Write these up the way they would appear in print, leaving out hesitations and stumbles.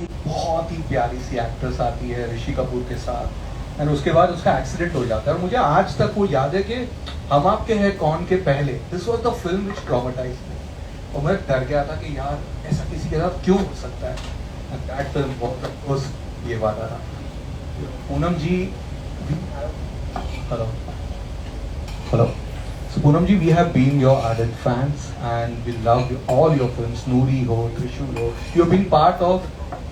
एक बहुत ही प्यारी सी एक्ट्रेस आती है ऋषि कपूर के साथ, एंड उसके बाद उसका एक्सीडेंट हो जाता है। और मुझे आज तक वो याद है कि हम आपके हैं कौन के पहले, this was the film which traumatised me, और मैं डर गया था कि यार ऐसा किसी के साथ क्यों हो सकता है। दैट फिल्म बहुत ऑफ कोर्स ये वादा था। Poonam ji, hello hello, so Poonam ji, we have been your ardent fans and we love all your films, Noori ho, Trishul ho. You have been part of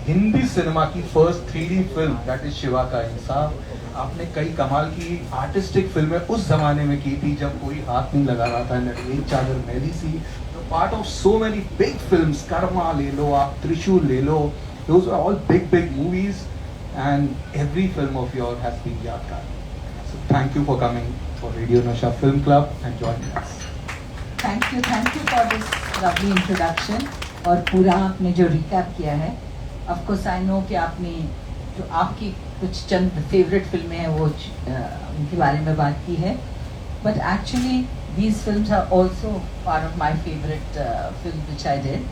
Hindi cinema की first 3D film, that is Shiva का इंसाफ। आपने कई कमाल की artistic फिल्में उस जमाने में की थी जब कोई हाथ नहीं लगा रहा था। एक चादर मैली सी, तो part of so many big films, Karma ले लो आप, त्रिशूल ले लो, those are all big movies and every film of yours has been यादगार। So thank you for coming for Radio Nasha Film Club and joining us. Thank you for this lovely introduction और पूरा आपने जो recap किया है। Of course I know कि आपने जो आपकी कुछ चंद favorite फिल्में हैं वो उनके बारे में बात की है, but actually these films are also part of my favorite film which I did.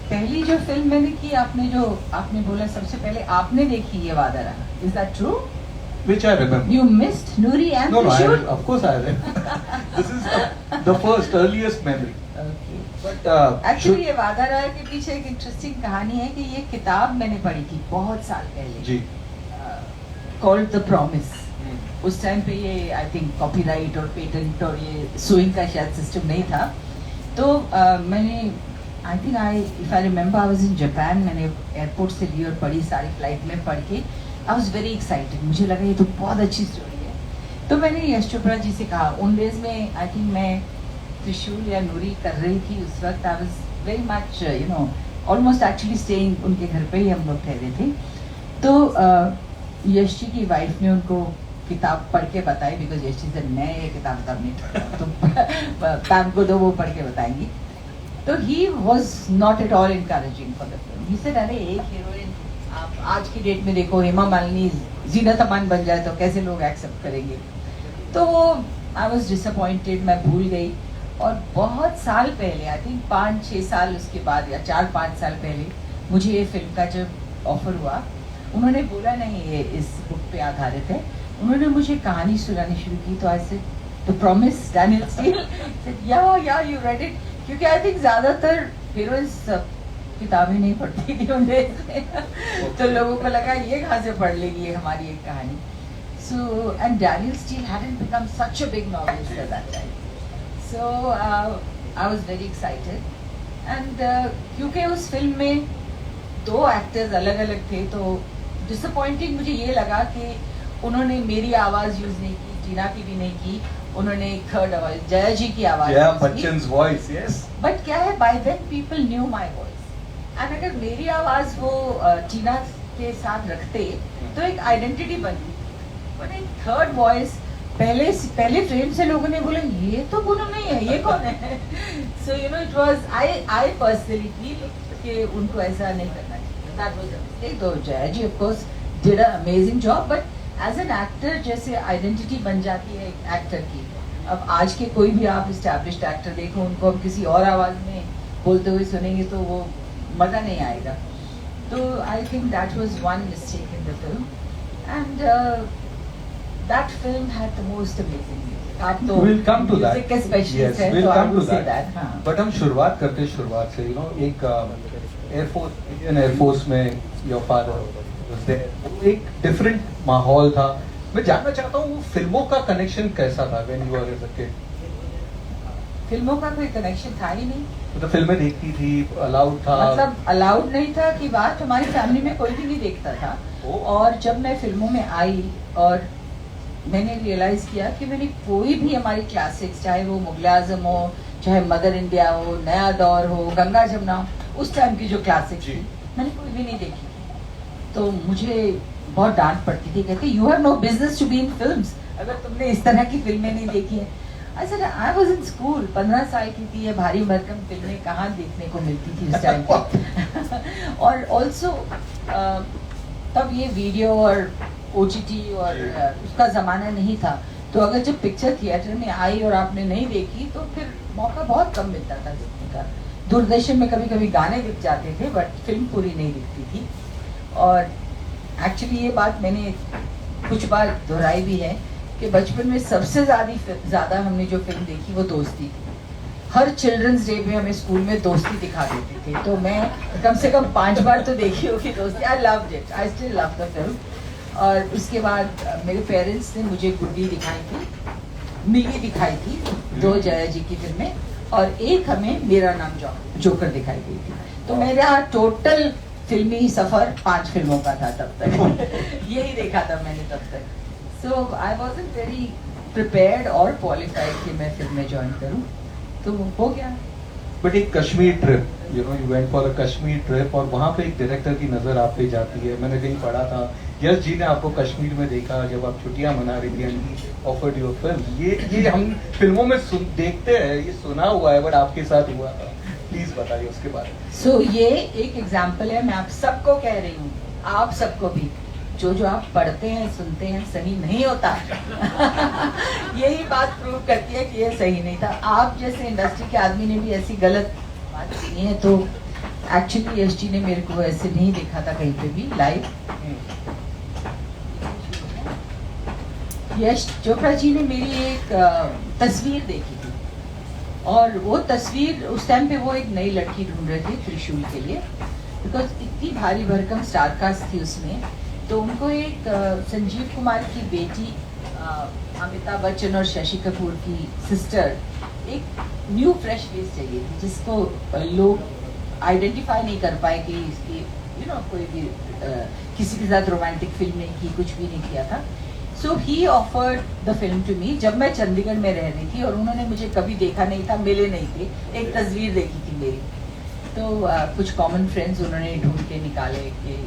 पहली जो फिल्म मैंने की, आपने बोला सबसे पहले आपने देखी ये वादा रहा, is that true? Which I remember. You missed Noori and No, Trishul? of course I remember. This is the first earliest memory. Okay. But actually ये वादा रहा के पीछे एक इंटरेस्टिंग कहानी है कि ये किताब मैंने पढ़ी थी बहुत साल पहले जी, कॉल्ड द प्रॉमिस। उस टाइम पे ये आई थिंक कॉपीराइट और पेटेंट और ये सुइंग का शायद सिस्टम नहीं था, तो मैंने I think if I remember I was in Japan, मैंने एयरपोर्ट से ली और पढ़ी, सारी फ्लाइट में पढ़ के आई वाज वेरी एक्साइटेड, मुझे लगा ये तो बहुत अच्छी स्टोरी है। तो मैंने यश चोपड़ा जी से कहा, उन डेज में आई थिंक मैं त्रिशूल या नूरी कर रही थी उस वक्त, I was very much you know almost actually staying, उनके घर पे ही हम लोग ठहरे थे। तो यश जी की वाइफ ने उनको किताब पढ़ के बताई, बिकॉज यश जी से मैं ये किताब नहीं पढ़ा, तो पैम को तो वो पढ़ के बताएंगी। तो he was not at all encouraging for the film. He said अरे एक हीरोइन आप आज की डेट में देखो, हेमा मालिनी जीनत अमान बन जाए तो कैसे लोग एक्सेप्ट करेंगे। तो आई वॉज डिसअपॉइंटेड, मैं भूल गई। और बहुत साल पहले, आई थिंक 5-6 साल उसके बाद या 4-5 साल पहले मुझे ये फिल्म का जब ऑफर हुआ, उन्होंने बोला नहीं ये इस बुक पे आधारित है, उन्होंने मुझे कहानी सुनानी शुरू की। तो I said the promise, Daniel steel, या यू रेड इट, क्योंकि आई थिंक ज्यादातर हीरोइंस किताबें नहीं पढ़ती थी उन डेज में, तो लोगों को लगा ये कहाँ से पढ़ लेगी ये हमारी एक कहानी। So and Daniel steel hadn't become such a big novelist at that time, so I was very excited and क्योंकि उस फिल्म में 2 एक्टर्स अलग अलग थे, तो डिसअपॉइंटिंग मुझे ये लगा कि उन्होंने मेरी आवाज यूज नहीं की, टीना की भी नहीं की, उन्होंने एक थर्ड आवाज जया जी की आवाज, बच्चन्स वॉइस, यस। बट क्या है, by then people knew my voice, and अगर मेरी आवाज वो टीना के साथ रखते तो एक आइडेंटिटी बनती। बट एक थर्ड वॉइस पहले फ्रेम से लोगों ने बोला ये तो पूनम नहीं है, ये कौन है? सो you know it was I personally feel कि उनको ऐसा नहीं करना चाहिए, दैट वाज अ मिस्टेक। तो Jaya ji of course did a amazing job, but as an actor जैसे आइडेंटिटी बन जाती है एक एक्टर की। अब आज के कोई भी आप एस्टैब्लिश्ड एक्टर देखो, उनको अब किसी और आवाज में बोलते हुए सुनेंगे तो वो मजा नहीं आएगा। तो I think that was one mistake in the film, and that film had the most amazing music. आप तो we'll come to that. Music के स्पेशलिस्ट हैं, we'll तो come I to will say that. That. हाँ, but हम शुरुआत करते हैं शुरुआत से, यू नो एक एयरफोर्स, इंडियन एयरफोर्स में योर फादर, एक डिफरेंट माहौल था। मैं जानना चाहता हूँ वो फिल्मों का कनेक्शन कैसा था when you were as a kid? फिल्मों का कोई कनेक्शन था ही नहीं, तो फिल्में देखती थी, अलाउड था? मतलब अलाउड नहीं था कि बात, हमारी फैमिली में कोई भी नहीं देखता था। और जब मैं फिल्मों में आई और मैंने रियलाइज किया कि मैंने कोई भी हमारी क्लासिक्स, चाहे वो मुगल आजम हो, चाहे मदर इंडिया हो, नया दौर हो, गंगा जमुना हो, उस टाइम की जो क्लासिक्स थी मैंने कोई भी नहीं देखी। तो मुझे बहुत डांट पड़ती थी, कहती you have no business to be in films अगर तुमने इस तरह की फिल्में नहीं देखी है। आई वाज इन स्कूल, 15 साल की थी, ये भारी भरकम फिल्में कहाँ देखने को मिलती थी उस टाइम पे। और ऑल्सो तब ये वीडियो और OTT और उसका जमाना नहीं था, तो अगर जब पिक्चर थिएटर में आई और आपने नहीं देखी तो फिर मौका बहुत कम मिलता था देखने का। दूरदर्शन में कभी कभी गाने दिख जाते थे बट फिल्म पूरी नहीं दिखती थी। और एक्चुअली ये बात मैंने कुछ बार दोहराई भी है कि बचपन में सबसे ज़्यादा हमने जो फिल्म देखी वो दोस्ती थी। हर चिल्ड्रंस डे पे हमें स्कूल में दोस्ती दिखा देते थे, तो मैं कम से कम 5 बार तो देखी होगी दोस्ती। I loved it, I still love the film. और उसके बाद मेरे पेरेंट्स ने मुझे गुड्डी दिखाई थी, मिगी दिखाई थी, 2 जया जी की फिल्में, और एक हमें मेरा नाम जोकर दिखाई गई थी। तो मेरा टोटल फिल्मी सफर 5 फिल्मों का था तब तक। यही देखा था मैंने तब तक। सो आई वॉज़न्ट वेरी प्रिपेयर्ड और क्वालिफाइड कि मैं फिल्में ज्वाइन करूं, तो हो गया। बट एक Kashmir trip, you know, you went for a Kashmir trip, और वहाँ पे एक डायरेक्टर की नज़र आप पे जाती है। मैंने कहीं पढ़ा था यश जी ने आपको कश्मीर में देखा जब आप छुट्टियां मना रही थी, एंड ऑफर्ड योर फिल्म। ये हम फिल्मों में देखते हैं, ये सुना हुआ है, बट आपके साथ हुआ था। प्लीज बताइए उसके बारे में। सो ये एक एग्जाम्पल है, मैं आप सबको कह रही हूँ, आप सबको भी, जो आप पढ़ते हैं सुनते हैं सही नहीं होता। यही बात प्रूव करती है कि ये सही नहीं था। आप जैसे इंडस्ट्री के आदमी ने भी ऐसी गलत बात सुनी है, तो एक्चुअली यश जी ने मेरे को ऐसे नहीं देखा था कहीं पे भी लाइव। यश चोपड़ा जी ने मेरी एक तस्वीर देखी थी, और वो तस्वीर उस टाइम पे वो एक नई लड़की ढूंढ रहे थे त्रिशूल के लिए, बिकॉज इतनी भारी भरकम स्टारकास्ट थी उसमें। तो उनको एक संजीव कुमार की बेटी, अमिताभ बच्चन और शशि कपूर की सिस्टर, एक न्यू फ्रेश फेस चाहिए थी जिसको लोग आइडेंटिफाई नहीं कर पाए कि इसकी कोई भी किसी के साथ रोमांटिक फिल्म नहीं की, कुछ भी नहीं किया था। So he offered the film to me जब मैं चंडीगढ़ में रह रही थी, और उन्होंने मुझे कभी देखा नहीं था, मिले नहीं थे, एक तस्वीर देखी थी मेरी। तो कुछ कॉमन फ्रेंड्स उन्होंने ढूंढ के निकाले कि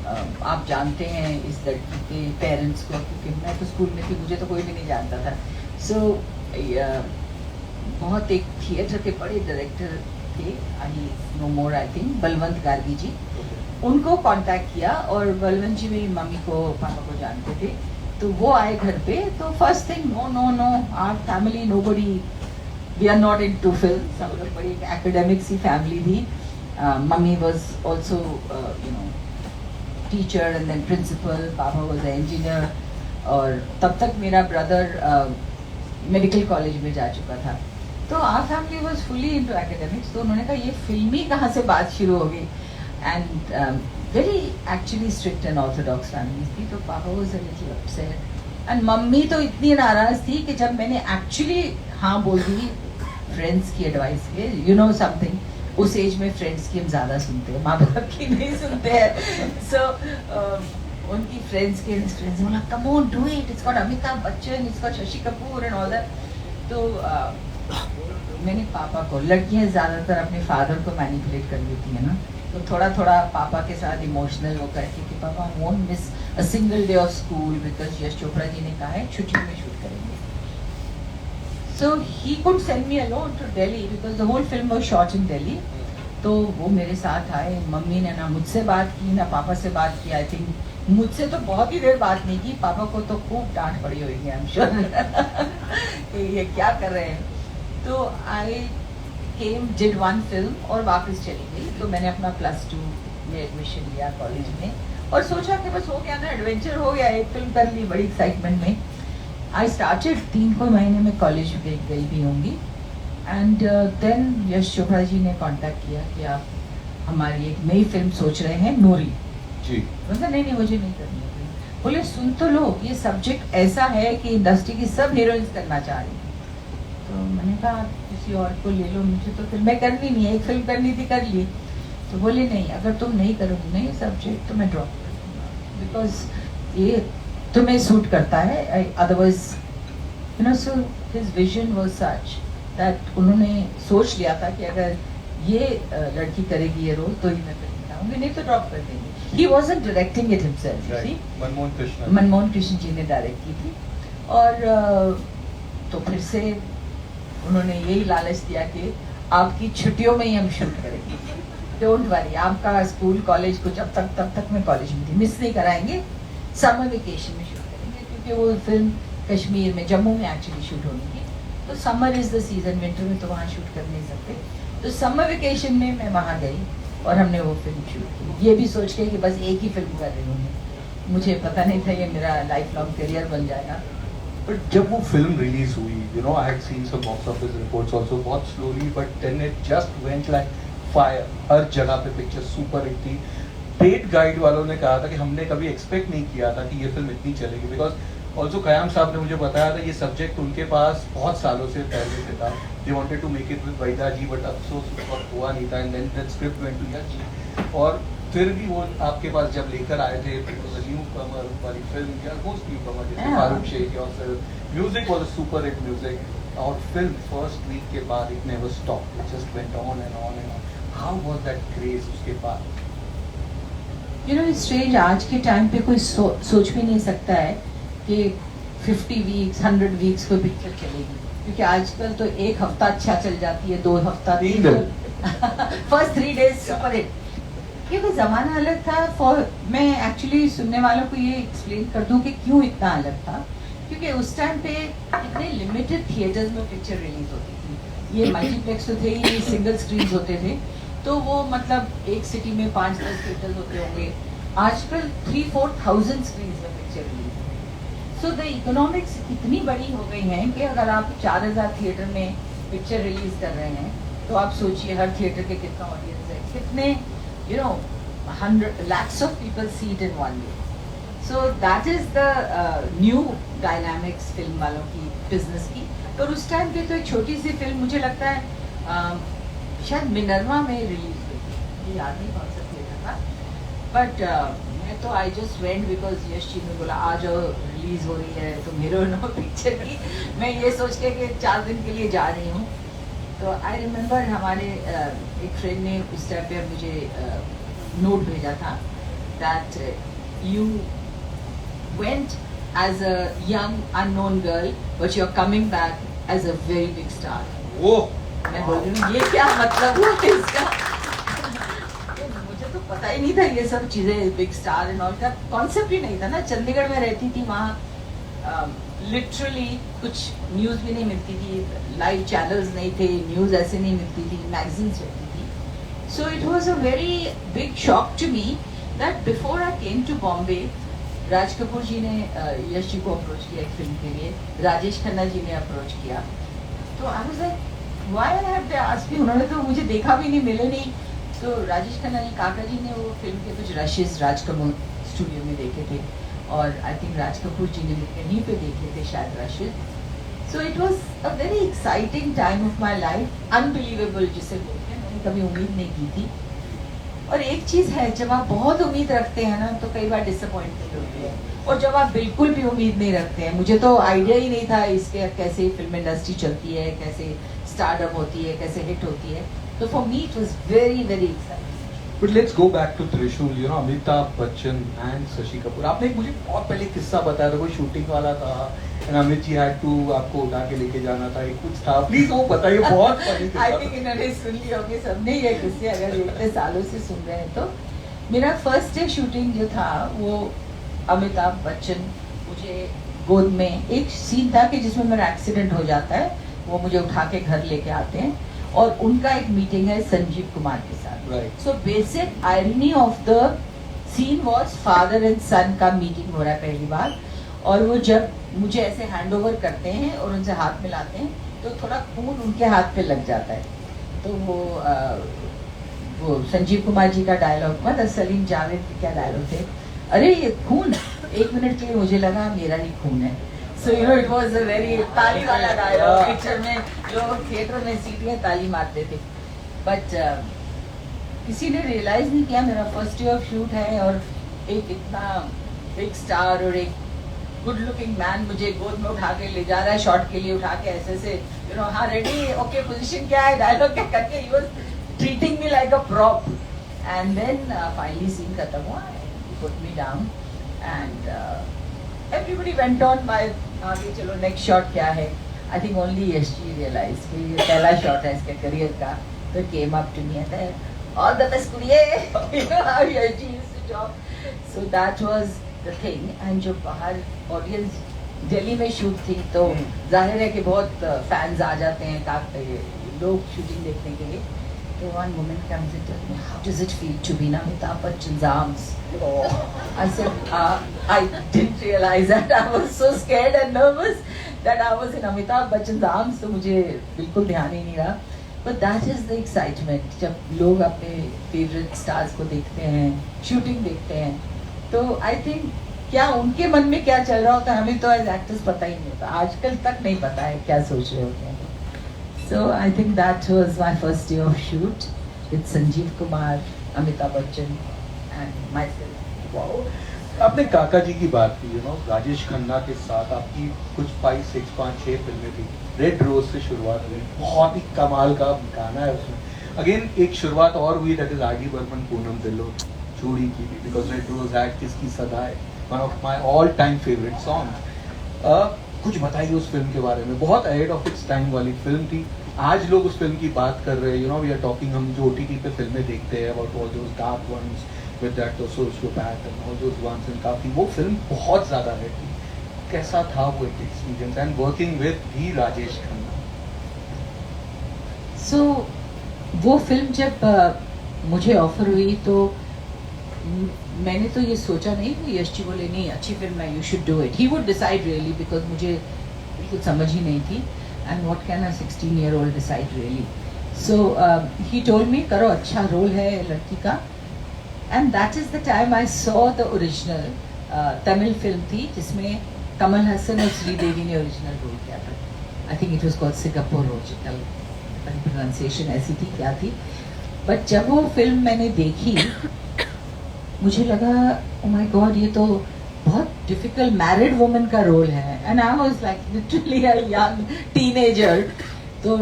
आप जानते हैं इस लड़की के पेरेंट्स को, क्योंकि मैं तो स्कूल में थी, मुझे तो कोई भी नहीं जानता था। सो बहुत एक थिएटर के बड़े डायरेक्टर थे, I know more I think, Balwant Gargi ji, उनको कांटेक्ट किया, और बलवंत जी मेरी मम्मी को पापा को जानते थे, तो वो आए घर पे। तो first thing, no our family, nobody, we are not into film. सब लोग बड़ी एकेडमिक सी फैमिली थी। Mummy was also teacher and then principal, papa was engineer, और तब तक मेरा ब्रदर मेडिकल कॉलेज में जा चुका था। तो our family was fully into academics. तो उन्होंने कहा ये फिल्मी कहाँ से बात शुरू हो गई, and very actually strict and Orthodox family थी। तो पापा was a little upset, and mummy तो इतनी नाराज थी कि जब मैंने एक्चुअली हाँ बोल दी फ्रेंड्स की एडवाइस के, यू नो समथिंग, उस एज में फ्रेंड्स की हम ज़्यादा सुनते हैं, माँ बाप की नहीं सुनते हैं। सो उनकी फ्रेंड्स बोला come on do it, it's got Amitabh Bachchan, it's got Shashi Kapoor and all that. तो मैंने पापा को, लड़कियां ज़्यादातर अपने फादर को मैनिपुलेट कर लेती है ना, तो थोड़ा थोड़ा पापा के साथ इमोशनल होकर कि पापा won't miss a single day of school because Yash Chopra ji ने कहा है छुट्टियों में शूट करेंगे। So he could send me alone to Delhi because the whole film was shot in Delhi. तो वो मेरे साथ आए। मम्मी ने ना मुझसे बात की ना पापा से बात की। आई थिंक मुझसे तो बहुत ही देर बात नहीं की, पापा को तो खूब डांट पड़ी होगी आई एम श्योर कि ये क्या कर रहे हैं। तो आई केम, डिड 1 फिल्म और वापस चली गई। तो मैंने अपना +2 में एडमिशन लिया कॉलेज में, और सोचा कि बस हो गया ना, एडवेंचर हो गया, एक फिल्म कर ली बड़ी एक्साइटमेंट में। आई स्टार्टेड 3 महीने में कॉलेज गई भी होंगी, एंड देन यश चोपड़ा जी ने कांटेक्ट किया कि आप हमारी एक नई फिल्म सोच रहे हैं, नूरी जी। मतलब नहीं मुझे नहीं करनी है। बोले सुन तो लो, ये सब्जेक्ट ऐसा है कि इंडस्ट्री की सब हीरोइंस करना चाह रही हैं। तो मैंने कहा किसी और को ले लो, मुझे तो फिल्में करनी नहीं है, एक फिल्म करनी थी कर ली। तो बोले नहीं, अगर तुम नहीं करोगे ना ये सब्जेक्ट तो मैं ड्रॉप कर दूँगा, बिकॉज ये तुम्हें सूट करता है, otherwise you know. So his vision was such that उन्होंने सोच लिया था कि अगर ये लड़की करेगी ये रोल तो ही मैं फिल्म बनाऊंगी, नहीं तो ड्रॉप कर देंगे। He wasn't directing it himself, Manmohan Krishna ji ने डायरेक्ट की थी। और तो फिर से उन्होंने यही लालच दिया कि आपकी छुट्टियों में ही हम शूट करेंगे, डोंट वरी, आपका स्कूल कॉलेज को जब तब तक मैं कॉलेज में थी, मिस नहीं कराएंगे, समर वेकेशन में शूट करेंगे, क्योंकि वो फिल्म कश्मीर में, जम्मू में एक्चुअली शूट होनी थी। तो summer is the season, winter में तो वहाँ शूट कर नहीं सकते। तो समर वेकेशन में मैं वहाँ गई और हमने वो फिल्म शूट की, ये भी सोच के कि बस एक ही फिल्म कर रही हूँ। मुझे पता नहीं था ये मेरा लाइफ लॉन्ग करियर बन जाएगा। बट जब वो फिल्म रिलीज हुई, you know, I had seen some box office reports also, बहुत slowly but then it just went like fire. हर जगह पे पिक्चर सुपर हिट थी। डेट गाइड वालों ने कहा था कि हमने कभी एक्सपेक्ट नहीं किया था कि ये फिल्म इतनी चलेगी, बिकॉज ऑल्सो कयाम साहब ने मुझे बताया था ये सब्जेक्ट उनके पास बहुत सालों से पहले से था। They wanted to make it with Waheeda ji, but अफसोस उस वक्त हुआ नहीं था, and then that script went to Yash ji. और फिर भी वो आपके पास जब लेकर आए थे, न्यू कमर वाली फिल्म, या मोस्ट न्यू कमर, जैसे फारूक शेख और फिर music was super hit music, और फिल्म फर्स्ट वीक के बाद it never stop, it just went on and on and on. How was that craze उसके बाद? यू नो स्ट्रेंज, आज के टाइम पे कोई सोच भी नहीं सकता है कि 50 वीक्स 100 वीक्स कोई पिक्चर चलेगी, क्योंकि आजकल तो एक हफ्ता अच्छा चल जाती है, 2 हफ्ता, 3 फर्स्ट 3 डेज सुपर हिट। क्योंकि जमाना अलग था। फॉर मैं एक्चुअली सुनने वालों को ये एक्सप्लेन कर दूं कि क्यों इतना अलग था, क्योंकि उस टाइम पे इतने लिमिटेड थिएटर्स में पिक्चर रिलीज होती थी। ये मल्टीप्लेक्स तो थे ही नहीं, सिंगल स्क्रीन होते थे, तो वो मतलब एक सिटी में 5-10 थिएटर्स होते होंगे। आजकल 3-4,000 स्क्रीन में picture release. So the economics इतनी बड़ी हो गई हैं कि अगर आप 4,000 थिएटर में पिक्चर रिलीज कर रहे हैं, तो आप सोचिए हर थिएटर के कितना ऑडियंस है, कितने, you know, 100 lakhs of people see it in one day. So that is the new dynamics film वालों की, business की। और उस टाइम पे तो एक छोटी सी फिल्म, मुझे लगता है शायद मिनर्वा में रिलीज हुई थी, मुझे याद नहीं कौन सा थिएटर था, बट मैं तो I just went because Yash ji ने बोला आ जाओ रिलीज हो रही है तो हीरोइनो पिक्चर की। मैं ये सोच के कि 4 दिन के लिए जा रही हूँ। तो आई रिमेम्बर हमारे एक फ्रेंड ने उस टाइम पे मुझे नोट भेजा था that you went as a young unknown girl but you are coming back as a very big star. वो मैं बोल रही हूँ ये क्या मतलब हुआ इसका? मुझे तो पता ही नहीं था ये सब चीजें, बिग स्टार एंड ऑल का कॉन्सेप्ट ही नहीं था ना। चंडीगढ़ में रहती थी, वहाँ लिटरली कुछ न्यूज़ भी नहीं मिलती थी, लाइव चैनल्स नहीं थे, न्यूज़ ऐसे नहीं मिलती थी, मैगजीन्स रहती थी। So it was a very big shock to me that before I came to Bombay, Raj Kapoor ji ने यश जी को अप्रोच किया एक फिल्म के लिए, राजेश खन्ना जी ने अप्रोच किया। तो I was like why I have to ask you, उन्होंने तो मुझे देखा भी नहीं, मिले नहीं। तो राजेश खन्ना जी, काका जी ने वो फिल्म के कुछ रशेस राज कपूर स्टूडियो में देखे थे, और आई थिंक राज कपूर जी ने कहीं पे देखे थे शायद Rashid. So it was a very exciting time of my life, unbelievable जिसे बोलते हैं, मैंने कभी उम्मीद नहीं की थी। और एक चीज है, जब आप बहुत उम्मीद रखते हैं ना तो कई बार डिसअपॉइंटमेंट होती है, और जब आप बिल्कुल भी उम्मीद नहीं रखते हैं, मुझे तो आइडिया ही नहीं था इसके कैसे फिल्म इंडस्ट्री चलती है, कैसे स्टार्टअप होती है, कैसे हिट होती है, तो for me it was very very exciting. But let's go back to Trishul, you know, Amitabh Bachchan and Shashi Kapoor. आपने एक मुझे बहुत पहले किस्सा बताया था, कोई शूटिंग वाला था, and Amit ji had to आपको उठा के लेके जाना था, एक कुछ था, प्लीज वो बताइए, बहुत funny किस्सा। I think इन्होंने सुन लिया होगी सबने ये किस्से, अगर इतने सालों से सुन रहे हैं तो। मेरा फर्स्ट डे शूटिंग जो था वो अमिताभ बच्चन मुझे गोद में, एक सीन था कि जिसमें मेरा एक्सीडेंट हो जाता है, वो मुझे उठा के घर लेके आते हैं, और उनका एक मीटिंग है संजीव कुमार के साथ। So basic irony of the scene was father and son का मीटिंग हो रहा है पहली बार, और वो जब मुझे ऐसे हैंड ओवर करते हैं और उनसे हाथ मिलाते हैं तो थोड़ा खून उनके हाथ पे लग जाता है। तो वो संजीव कुमार जी का डायलॉग, मतलब सलीम जावेद के क्या डायलॉग थे, अरे ये खून, 1 मिनट के लिए मुझे लगा मेरा ही खून है। So you know it was a very ताली वाला डायलॉग, पिक्चर में लोग थिएटर में सीटियां ताली मारते थे, बट किसी ने रियलाइज नहीं किया मेरा फर्स्ट डे ऑफ शूट है, और एक इतना बिग स्टार और एक गुड लुकिंग मैन मुझे गोद में उठा के ले जा रहा है, शॉट के लिए उठा के ऐसे से, यू नो, हाँ रेडी, ओके पोजीशन क्या है, डायलॉग क्या करके, he was treating me like a prop. And then finally scene खत्म हुआ, he put me down and everybody went on by आगे चलो नेक्स्ट शॉट क्या है। I think only Yash ji realize कि ये पहला शॉट है इसके करियर का, तो came up to me and all the best कुड़िए, you know how Yash ji used to talk. So that was the thing. And जो बाहर ऑडियंस दिल्ली में शूट थी, तो जाहिर है कि बहुत फैंस आ जाते हैं लोग शूटिंग देखने के लिए, So one woman comes and tells me, how does it feel to be in Amitabh Bachchan's arms? Oh. I said, I didn't realize that. I was so scared and nervous that I was in Amitabh Bachchan's arms. तो मुझे बिल्कुल ध्यान ही नहीं रहा. But that is the excitement. जब लोग अपने favorite stars को देखते हैं, shooting देखते हैं, तो I think क्या उनके मन में क्या चल रहा होता है हमें तो as actors पता ही नहीं होता. आजकल तक नहीं पता है क्या सोच रहे होते हैं. So I think that was my first day of shoot with Sanjeev Kumar, Amitabh Bachchan and myself. Wow. आपने काका जी की बात की, राजेश खन्ना के साथ आपकी कुछ 5, 6, 5, 6 फिल्में थी. रेड रोज से शुरुआत हुई, बहुत ही कमाल का गाना है उसमें. अगेन एक शुरुआत और हुई, that is R D. Burman, Poonam Dhillon, जोड़ी की भी, बिकॉज रेड रोज हैड किसकी सदा है, one of my all time favourite song. कुछ बताइए उस फिल्म के बारे में. बहुत अहेड ऑफ इट्स टाइम वाली फिल्म थी. आज लोग उस फिल्म की बात कर रहे हैं. वी आर टॉकिंग, हम जो OTT पे फिल्में देखते हैं about all those dark ones with that sociopath and all those ones, and काफी वो फिल्म बहुत ज्यादा हिट थी. कैसा था वो एक experience and working with the Rajesh Khanna? So वो फिल्म जब मुझे ऑफर हुई तो मैंने तो ये सोचा नहीं कि यश जी बोले नहीं अच्छी फिल्म है, you should do it. He would decide really, because मुझे बिल्कुल समझ ही नहीं थी. And what can a 16-year-old decide really. So he told me करो, अच्छा रोल है लड़की का. And that is the time I saw the original Tamil film थी जिसमें कमल हसन और श्रीदेवी ने ओरिजिनल रोल किया था. I think it was called Singapore original, pronunciation ऐसी थी क्या थी. बट जब वो फिल्म मैंने देखी मुझे लगा ओ माय गॉड ये तो बहुत डिफिकल्ट मैरिड वुमन का रोल है. And I was like literally a young teenager. तो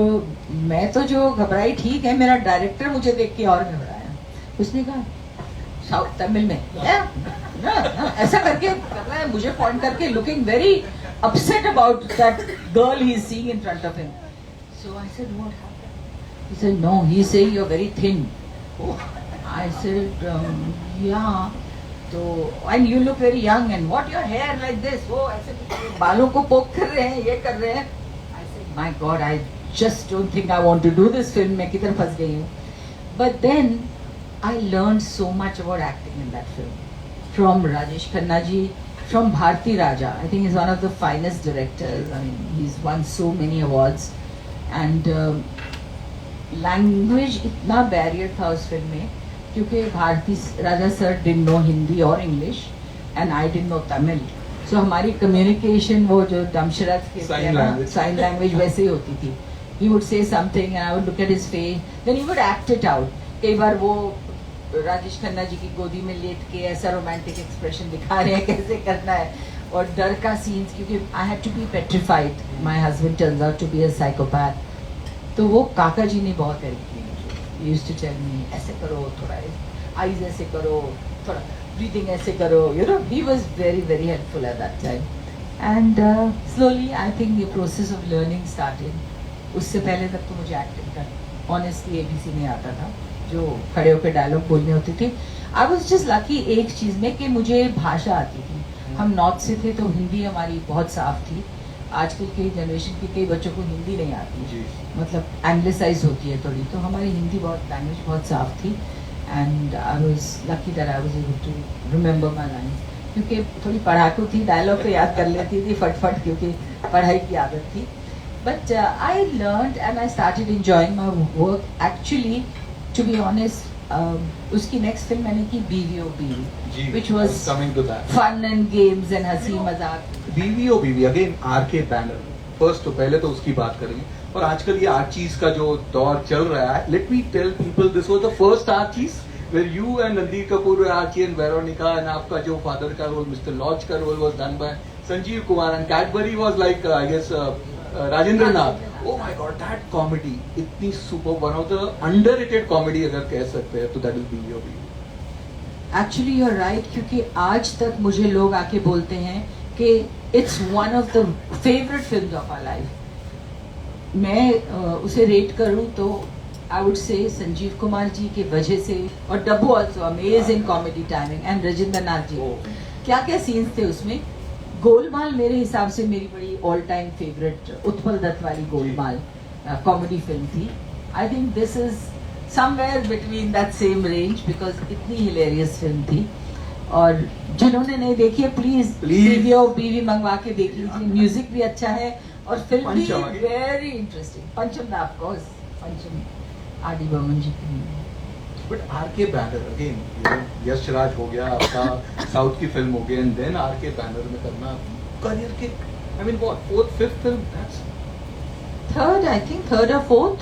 मैं तो जो घबराई, ठीक है, मेरा डायरेक्टर मुझे देख के और घबराया. उसने कहा साउथ तमिल में ऐसा करके कर रहा है, मुझे पॉइंट करके, looking very upset about that girl he is seeing in front of him. So I said what happened? He said no, he is saying you are very thin. I said, yeah. So, and you look very young, and what your hair like this? वो ऐसे बालों को पोक कर रहे हैं, ये कर रहे हैं. I said, my God, I just don't think I want to do this film. मैं किधर फंस गई हूँ. But then I learned so much about acting in that film from Rajesh Khanna ji, from Bharti Raja. I think he's one of the finest directors. I mean, he's won so many awards, and language इतना barrier था उस फिल्म में क्योंकि Bharathi Raja sir didn't know Hindi और English and I didn't know Tamil. So हमारी communication वो जो दमशरत के साइन लैंग्वेज वैसे ही होती थी. He would say something and I would look at his face, then he would act it out. कई बार वो राजेश खन्ना जी की गोदी में लेट के ऐसा रोमांटिक एक्सप्रेशन दिखा रहे हैं कैसे करना है, और डर का सीन्स, क्योंकि I had to be petrified. My husband turns out to be a psychopath. तो वो काका जी ने बहुत हेल्प की. used to tell me ऐसे करो, थोड़ा आईज ऐसे करो, थोड़ा ब्रीदिंग ऐसे करो. He was very very helpful at that time. And slowly I think the process of learning started. उससे पहले तक तो मुझे एक्टिंग का ऑनेस्टली ABC नहीं आता था, जो खड़े होकर डायलॉग बोलने होती थी. I was just lucky एक चीज़ में कि मुझे भाषा आती थी. हम नॉर्थ से थे तो हिंदी हमारी बहुत साफ थी. आजकल के जनरेशन के कई बच्चों को हिंदी नहीं आती, मतलब एंग्लिसाइज होती है थोड़ी. तो हमारी हिंदी लैंग्वेज बहुत साफ थी. And I was lucky that I was able to remember my lines, क्योंकि थोड़ी पढ़ाकू थी, डायलॉग तो याद कर लेती थी फटफट क्योंकि पढ़ाई की आदत थी. But I learned and I started enjoying my work. Actually to be honest, उसकी नेक्स्ट फिल्म मैंने की बीवी ओ बीवी, which was fun and games and हंसी मजाक. बीवी ओ बीवी अगेन आर.के. बैनर. फर्स्ट तो पहले तो उसकी बात करेंगे, और आजकल ये आर्चीज का जो दौर चल रहा है, let me tell people this was the first Archies where you and Randhir Kapoor Archie and Veronica, and आपका जो फादर का रोल मिस्टर लॉज का role was done by Sanjeev Kumar, and Cadbury was like I guess Rajendra Nath. Oh my God, that comedy इतनी super, one of the underrated comedy अगर कह सकते हैं तो that is बीवी ओ बीवी. Actually you're right, क्योंकि आज तक मुझे लोग आके बोलते हैं कि it's one of the favorite films of our life. मैं उसे रेट करूं तो I would say Sanjeev Kumar ji की वजह से, और डब्बू also amazing comedy timing, and Rajendra Nath ji. क्या क्या सीन्स थे उसमें. गोलमाल मेरे हिसाब से मेरी बड़ी all time favourite Utpal Dutt वाली गोलमाल कॉमेडी फिल्म थी. I think this is somewhere between that same range because इतनी hilarious film थी. और जिन्होंने नहीं देखी है प्लीज बीवी मंगवा के देख लीजिए. म्यूजिक भी अच्छा है और फिल्म भी very interesting. Pancham da of course, Pancham R D. Burman ji की. But R K. Banner again, Yash Raj हो गया आपका, साउथ की फिल्म हो गई, एंड देन आर.के. बैनर में करना करियर के, I mean what, fourth fifth film, that's third, I think third और फोर्थ.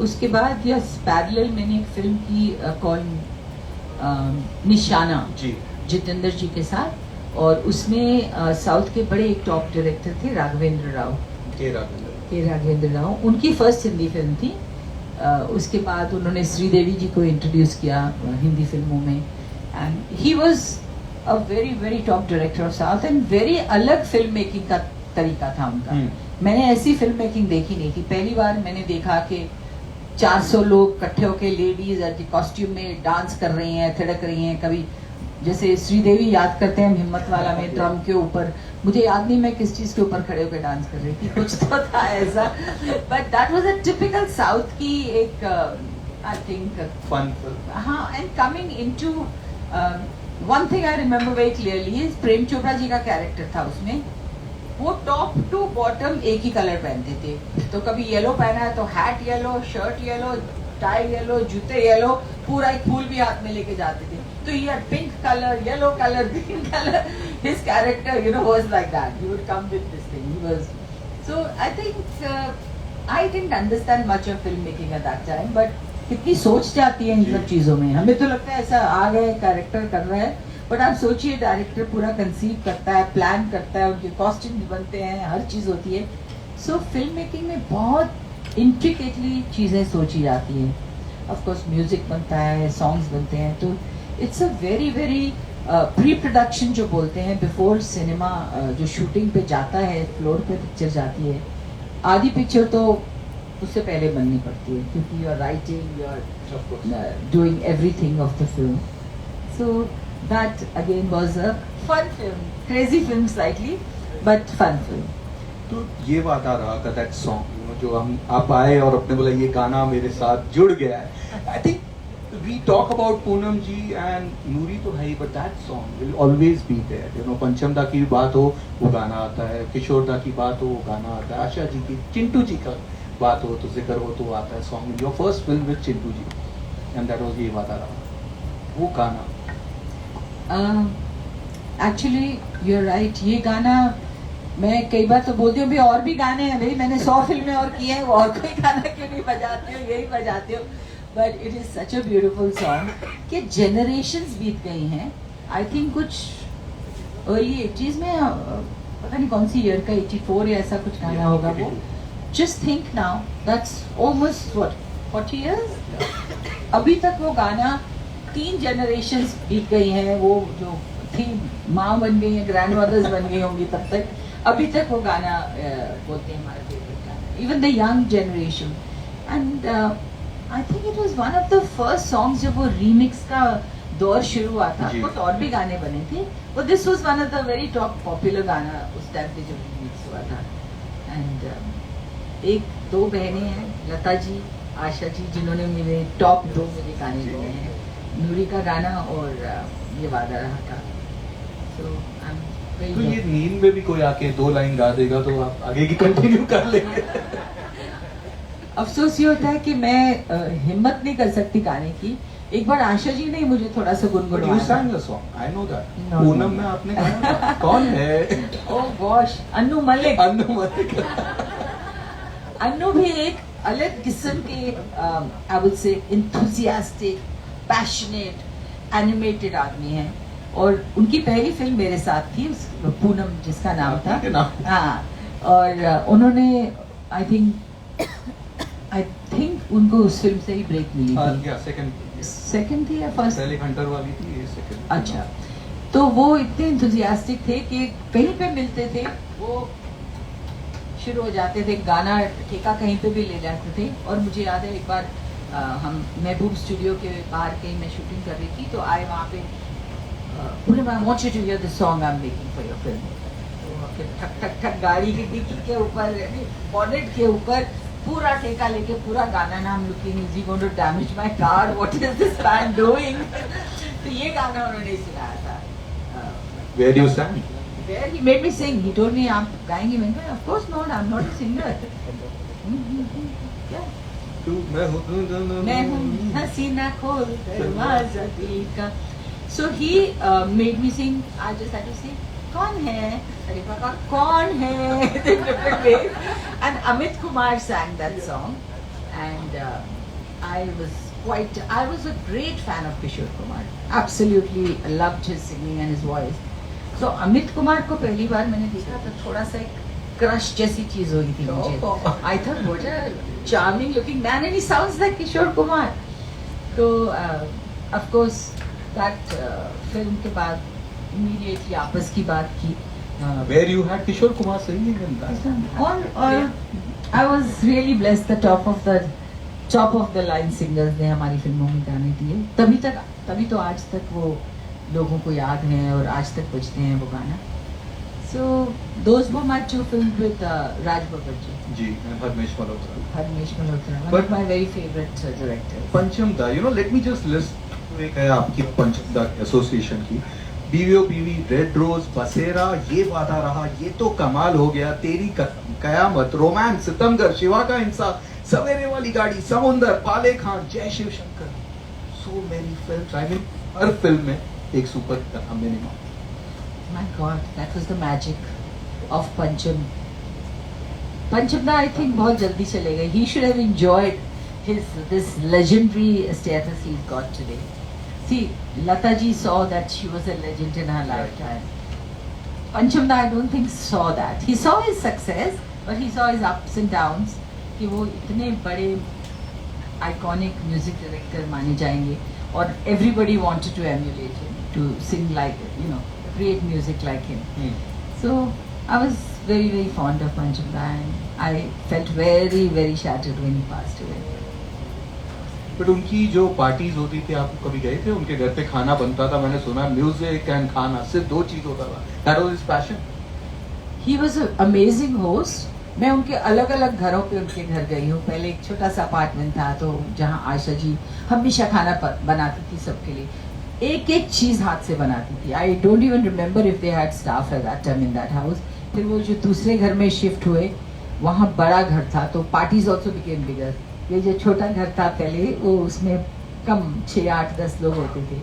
उसके बाद यस पैरेलल मैंने एक फिल्म की कॉल्ड निशाना जी, जितेंद्र जी के साथ. और उसमें साउथ के बड़े एक टॉप डायरेक्टर थे राघवेंद्र राव, के राघवेंद्र राव. उनकी फर्स्ट हिंदी फिल्म थी. उसके बाद उन्होंने श्रीदेवी जी को इंट्रोड्यूस किया हिंदी फिल्मों में. And he was a very very top director of south and very अलग फिल्म मेकिंग का तरीका था उनका. मैंने ऐसी फिल्म मेकिंग देखी नहीं थी. पहली बार मैंने देखा कि 400 लोग इकट्ठे होके लेडीज कॉस्ट्यूम में डांस कर रही हैं, थिड़क रही हैं. कभी जैसे श्रीदेवी याद करते हैं हिम्मत वाला में ड्रम के ऊपर, मुझे याद नहीं मैं किस चीज के ऊपर खड़े होकर डांस कर रही थी, कुछ तो था ऐसा. But that was a typical South की एक आई थिंक फन. हाँ. And coming into one thing I remember very clearly, Prem Chopra ji का कैरेक्टर था उसमें. वो टॉप टू बॉटम एक ही कलर पहनते थे. तो कभी येलो पहना है तो hat yellow, shirt yellow, tie yellow, जूते येलो, पूरा एक फूल भी हाथ में लेके जाते थे. तो ये pink colour, yellow colour, green colour. His character was like that. He would come with this thing. He was so I think I didn't understand much of film making eight that time. But कितनी सोच जाती है इन सब चीजों में. हमें तो लगता है ऐसा आ गए कैरेक्टर कर रहा है, बट आप सोचिए डायरेक्टर पूरा कंसीव करता है, प्लान करता है, उनके कॉस्ट्यूम बनते हैं, हर चीज होती है. सो फिल्म मेकिंग में बहुत इंट्रिकेटली चीजें सोची जाती हैं. ऑफ कोर्स म्यूजिक बनता है, सॉन्ग्स बनते हैं. तो it's a very very pre production जो बोलते हैं, बिफोर सिनेमा जो शूटिंग पे जाता है, फ्लोर पे पिक्चर जाती है. आधी पिक्चर तो उससे पहले बननी पड़ती है क्योंकि you are writing, you are doing everything of the film. So that again was a fun film, crazy film slightly, but fun film. तो ये बात आ रहा का दैट सॉन्ग जो हम आप आए और अपने बोला ये गाना मेरे साथ जुड़ गया है. I think we talk about Poonam ji and Noori तो है, but that song will always be there. Pancham da की बात हो वो गाना आता है, किशोर दा की बात हो वो गाना आता है, आशा जी की, चिंटू जी का बात हो तो जिक्र हो तो आता है song. Your first film with Chintu ji and that was ये बात आ रहा वो गाना. Actually you are right. ये गाना मैं कई बार तो बोलती हूँ भी और भी गाने हैं भाई, मैंने 100 फिल्में और की हैं, और कोई गाना क्यों नहीं बजाती हो, यही बजाती हो. But it is such a beautiful song कि जनरेशंस बीत गई हैं. आई थिंक कुछ अर्ली 80s में, पता नहीं कौन सी ईयर का, 84 या ऐसा कुछ गाना होगा वो. Just think now that's almost what 40 years. अभी तक वो गाना 3 जनरेशंस बीत गई हैं. वो जो थी माँ बन गई हैं, ग्रैंड मदर्स बन गई होंगी तब तक, अभी तक वो गाना बोलते हैं हमारा फेवरेट गाना, even the young generation. And I think it was one of the first songs जब वो रीमिक्स का दौर शुरू हुआ था. कुछ और भी गाने बने थे, वो this was one of the very top popular गाना उस टाइम पे जब रीमिक्स हुआ था. एंड एक 2 बहनें हैं, लता जी, आशा जी, जिन्होंने मेरे टॉप 2 मुझे गाने दिए हैं. नूरी का गाना और ये वादा रहा था. तो ये नींद में भी कोई आके 2 लाइन गा देगा तो आप आगे की कंटिन्यू कर लेंगे. अफसोस ये होता है कि मैं हिम्मत नहीं कर सकती गाने की. एक बार आशा जी ने मुझे थोड़ा सा गुनगुनाया. You sang the song, I know that. Poonam में आपने गाया था. कौन है? Oh gosh, Annu Malik. अन्नू भी एक अलग किस्म के I would say enthusiastic, passionate, animated आदमी हैं. और उनकी पहली फिल्म मेरे साथ थी, पूनम जिसका नाम था. हाँ. और उन्होंने आई थिंक उनको उस फिल्म से ही ब्रेक मिली थी. सेकंड थी या फर्स्ट? पहले हंटर वाली थी, ये सेकंड. अच्छा. तो वो इतने इंथुजियास्टिक थे कि कहीं पे मिलते थे वो शुरू हो जाते थे गाना, ठेका कहीं पे भी ले जाते थे. और मुझे याद है एक बार हम महबूब स्टूडियो के बाहर कहीं मैं शूटिंग कर रही थी, तो आए वहाँ पे बोले I want you to hear the song I am making for your film. तो फिर ठक ठक ठक गाड़ी की डिक्की के ऊपर, बॉनेट के ऊपर पूरा ठेका लेके पूरा गाना ना हम looking is he going to damage my car, what is this band doing. तो ये गाना उन्होंने सुनाया था। Where you sang? Where he made me sing. He told me आप गाएंगे, मैंने कहा of course not, I'm not a singer. क्या? मैं हूँ हसीना खोल दरवाजा दिल का। So he made me sing. I just had to sing. कौन है? अरे बाबा कौन है? Different ways. And Amit Kumar sang that song, and I was a great fan of Kishore Kumar. Absolutely loved his singing and his voice. So Amit Kumar को पहली बार मैंने देखा तो थोड़ा सा एक क्रश जैसी चीज हुई थी मुझे। I thought what a charming looking man and he sounds like Kishore Kumar. तो of course that film के बाद immediately आपस की बात की। Where you had Kishore Kumar singing in that? I was really blessed. The top of the line singers ने हमारी फिल्मों में गाने दिए। तभी तो आज तक वो लोगों को याद है और आज तक बजते हैं वो गाना। So those were my two films with Raj Babbar ji, Harmesh Malhotra. One But of my very favorite directors. पंचम दा, let me just list एक है आपकी पंचम दा एसोसिएशन की। बीवी बीवी, रेड रोज, बसेरा, ये वादा रहा, ये तो कमाल हो गया, तेरी कयामत, रोमांस, सितमगर, शिवा का इंसाफ, सवेरे वाली गाड़ी, समुंदर, Paley Khan, Jai Shiv Shankar, so many films. I mean हर फिल्म में एक super minimum. My God, that was the magic of Pancham. Pancham da I think बहुत जल्दी चले गए. He should have enjoyed this legendary status he's got today. See, Lata ji saw that she was a legend in her lifetime. Pancham da I don't think saw that. He saw his success, but he saw his ups and downs. कि वो इतने बड़े iconic music director माने जाएंगे और everybody wanted to emulate him, to sing like, create music like him. So I was very, very fond of Pancham da and I felt very, very shattered when he passed away. But उनकी जो parties होती थी, आप कभी गए थे उनके घर पे? खाना बनता था, मैंने सुना, म्यूजिक एंड खाना, सिर्फ दो चीज होता था। That was his passion. He was an amazing host. मैं उनके अलग अलग घरों पे उनके घर गई हूँ। पहले एक छोटा सा अपार्टमेंट था तो जहाँ आयशा जी हमेशा खाना बनाती थी सबके लिए, एक एक चीज हाथ से बनाती थी। I don't even remember if they had staff at that time in that house. फिर वो जो दूसरे घर में शिफ्ट हुए, वहाँ बड़ा घर था तो पार्टीज ऑल्सो बिकेम बिगर। ये जो छोटा घर था पहले, वो उसमें कम 6, 8, 10 लोग होते थे,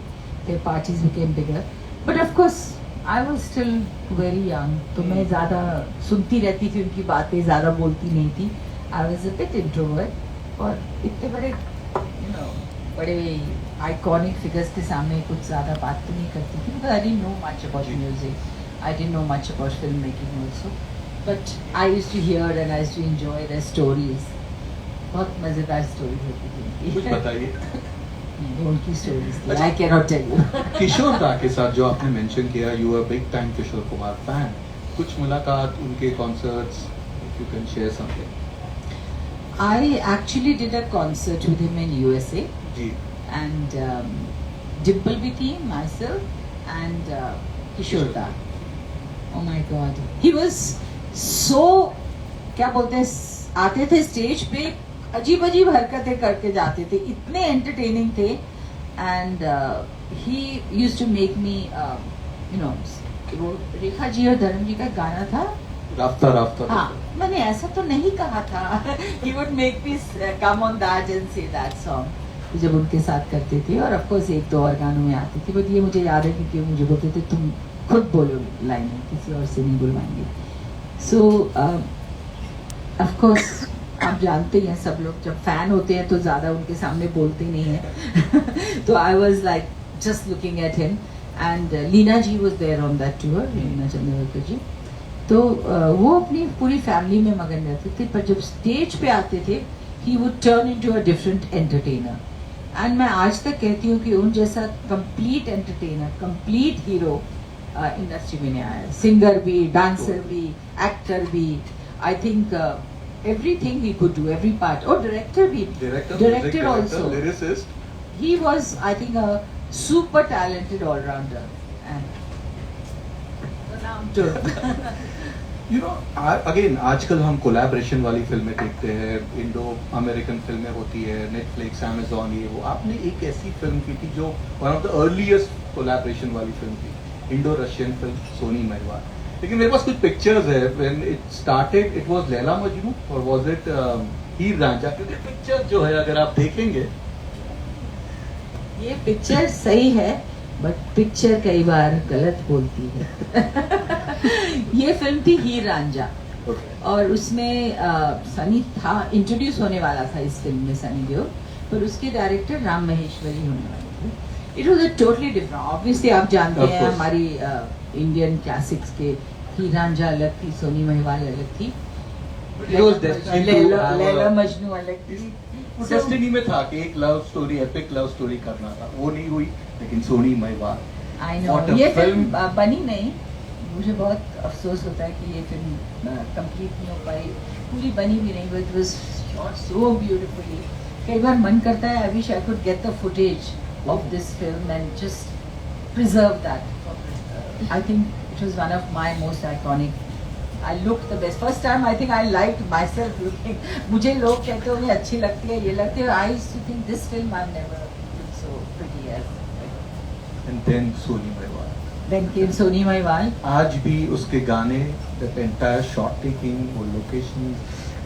फिर parties became bigger. But of course I was still very young, तो मैं ज़्यादा सुनती रहती थी उनकी बातें, ज़्यादा बोलती नहीं थी। I was a bit introvert और इतने बड़े आइकॉनिक फिगर्स के सामने कुछ ज़्यादा बात तो नहीं करती थी। I didn't know much about music, I didn't know much about film making also, but I used to hear and I used to enjoy their stories. बहुत मज़ेदार स्टोरी होती थी। कुछ बताइए उनकी stories, I can not tell you. Kishore da के साथ जो आपने मेंशन किया, you are big time Kishore Kumar fan, कुछ मुलाकात, उनके concerts, if you can share something. I actually did a concert with him in USA. जी। And Dimple भी थी, myself and Kishore da. Oh my God, he was so, क्या बोलते हैं, आते थे स्टेज पे अजीब अजीब हरकतें करके जाते थे, इतने एंटरटेनिंग थे। And he used to make me Rekha ji और धर्म जी का गाना था राफ्ता राफ्ता। हाँ, मैंने ऐसा तो नहीं कहा था। He would make me come on that and say that song जब उनके साथ करते थे। और ऑफ कोर्स 1-2 और गानों में आती थी, बट ये मुझे याद है क्योंकि मुझे बोलते थे तुम खुद बोलो लाइन, किसी और से नहीं बुलवाएंगे। सो ऑफ कोर्स आप जानते हैं सब लोग जब फैन होते हैं तो ज़्यादा उनके सामने बोलते नहीं हैं। तो I was like just looking at him and Leena ji was there on that tour, Leena Chandavarkar ji. तो वो अपनी पूरी फैमिली में मगन रहते थे, पर जब स्टेज पे आते थे he would turn into a different entertainer. And मैं आज तक कहती हूँ कि उन जैसा complete entertainer, complete hero industry में नहीं आया। सिंगर भी, डांसर भी, एक्टर भी, I think everything he could do, every part. Oh, director भी, director also. Lyricist. He was, I think, a super talented all-rounder. And you know again आजकल हम collaboration वाली फिल्में देखते हैं, इंडो अमेरिकन फिल्में होती है, नेटफ्लिक्स, अमेजोन, ये वो। आपने एक ऐसी फिल्म की थी जो one of the earliest collaboration वाली फिल्म थी, Indo Russian film Sohni Mahiwal. लेकिन मेरे पास कुछ पिक्चर्स है, when it started it was Laila Majnu और वाज इट हीर रांझा, क्योंकि पिक्चर जो है अगर आप देखेंगे, ये पिक्चर सही है बट पिक्चर कई बार गलत बोलती है। ये फिल्म थी हीर रांझा और उसमें सनी था, इंट्रोड्यूस होने वाला था इस फिल्म में सनी देओल, पर उसके डायरेक्टर राम महेश्वरी होने वाले थे। It was a totally different, obviously आप जानते हैं हमारी इंडियन क्लासिक्स के हीर रांझा अलग थी, सोनी महिवाल अलग थी, लैला मजनू अलग थी। वो डेस्टिनी में था कि एक love story, epic love story करना था, वो नहीं हुई, लेकिन सोनी महिवाल। आई नो ये फिल्म बनी नहीं, मुझे बहुत अफसोस होता है कि ये फिल्म कंप्लीट नहीं हो पाई, पूरी बनी भी नहीं, but it was shot so beautifully. कई बार मन करता है I wish I could get the footage of this film and just preserve that. I think it was one of my most iconic. I looked the best. First time I think I liked myself looking. मुझे लोग कहते हो ये अच्छी लगती है, ये लगती है। I used to think this film I've never looked so pretty as. And then Soni Mahiwal. Then came Soni Mahiwal. आज भी उसके गाने, that entire shot taking, वो location,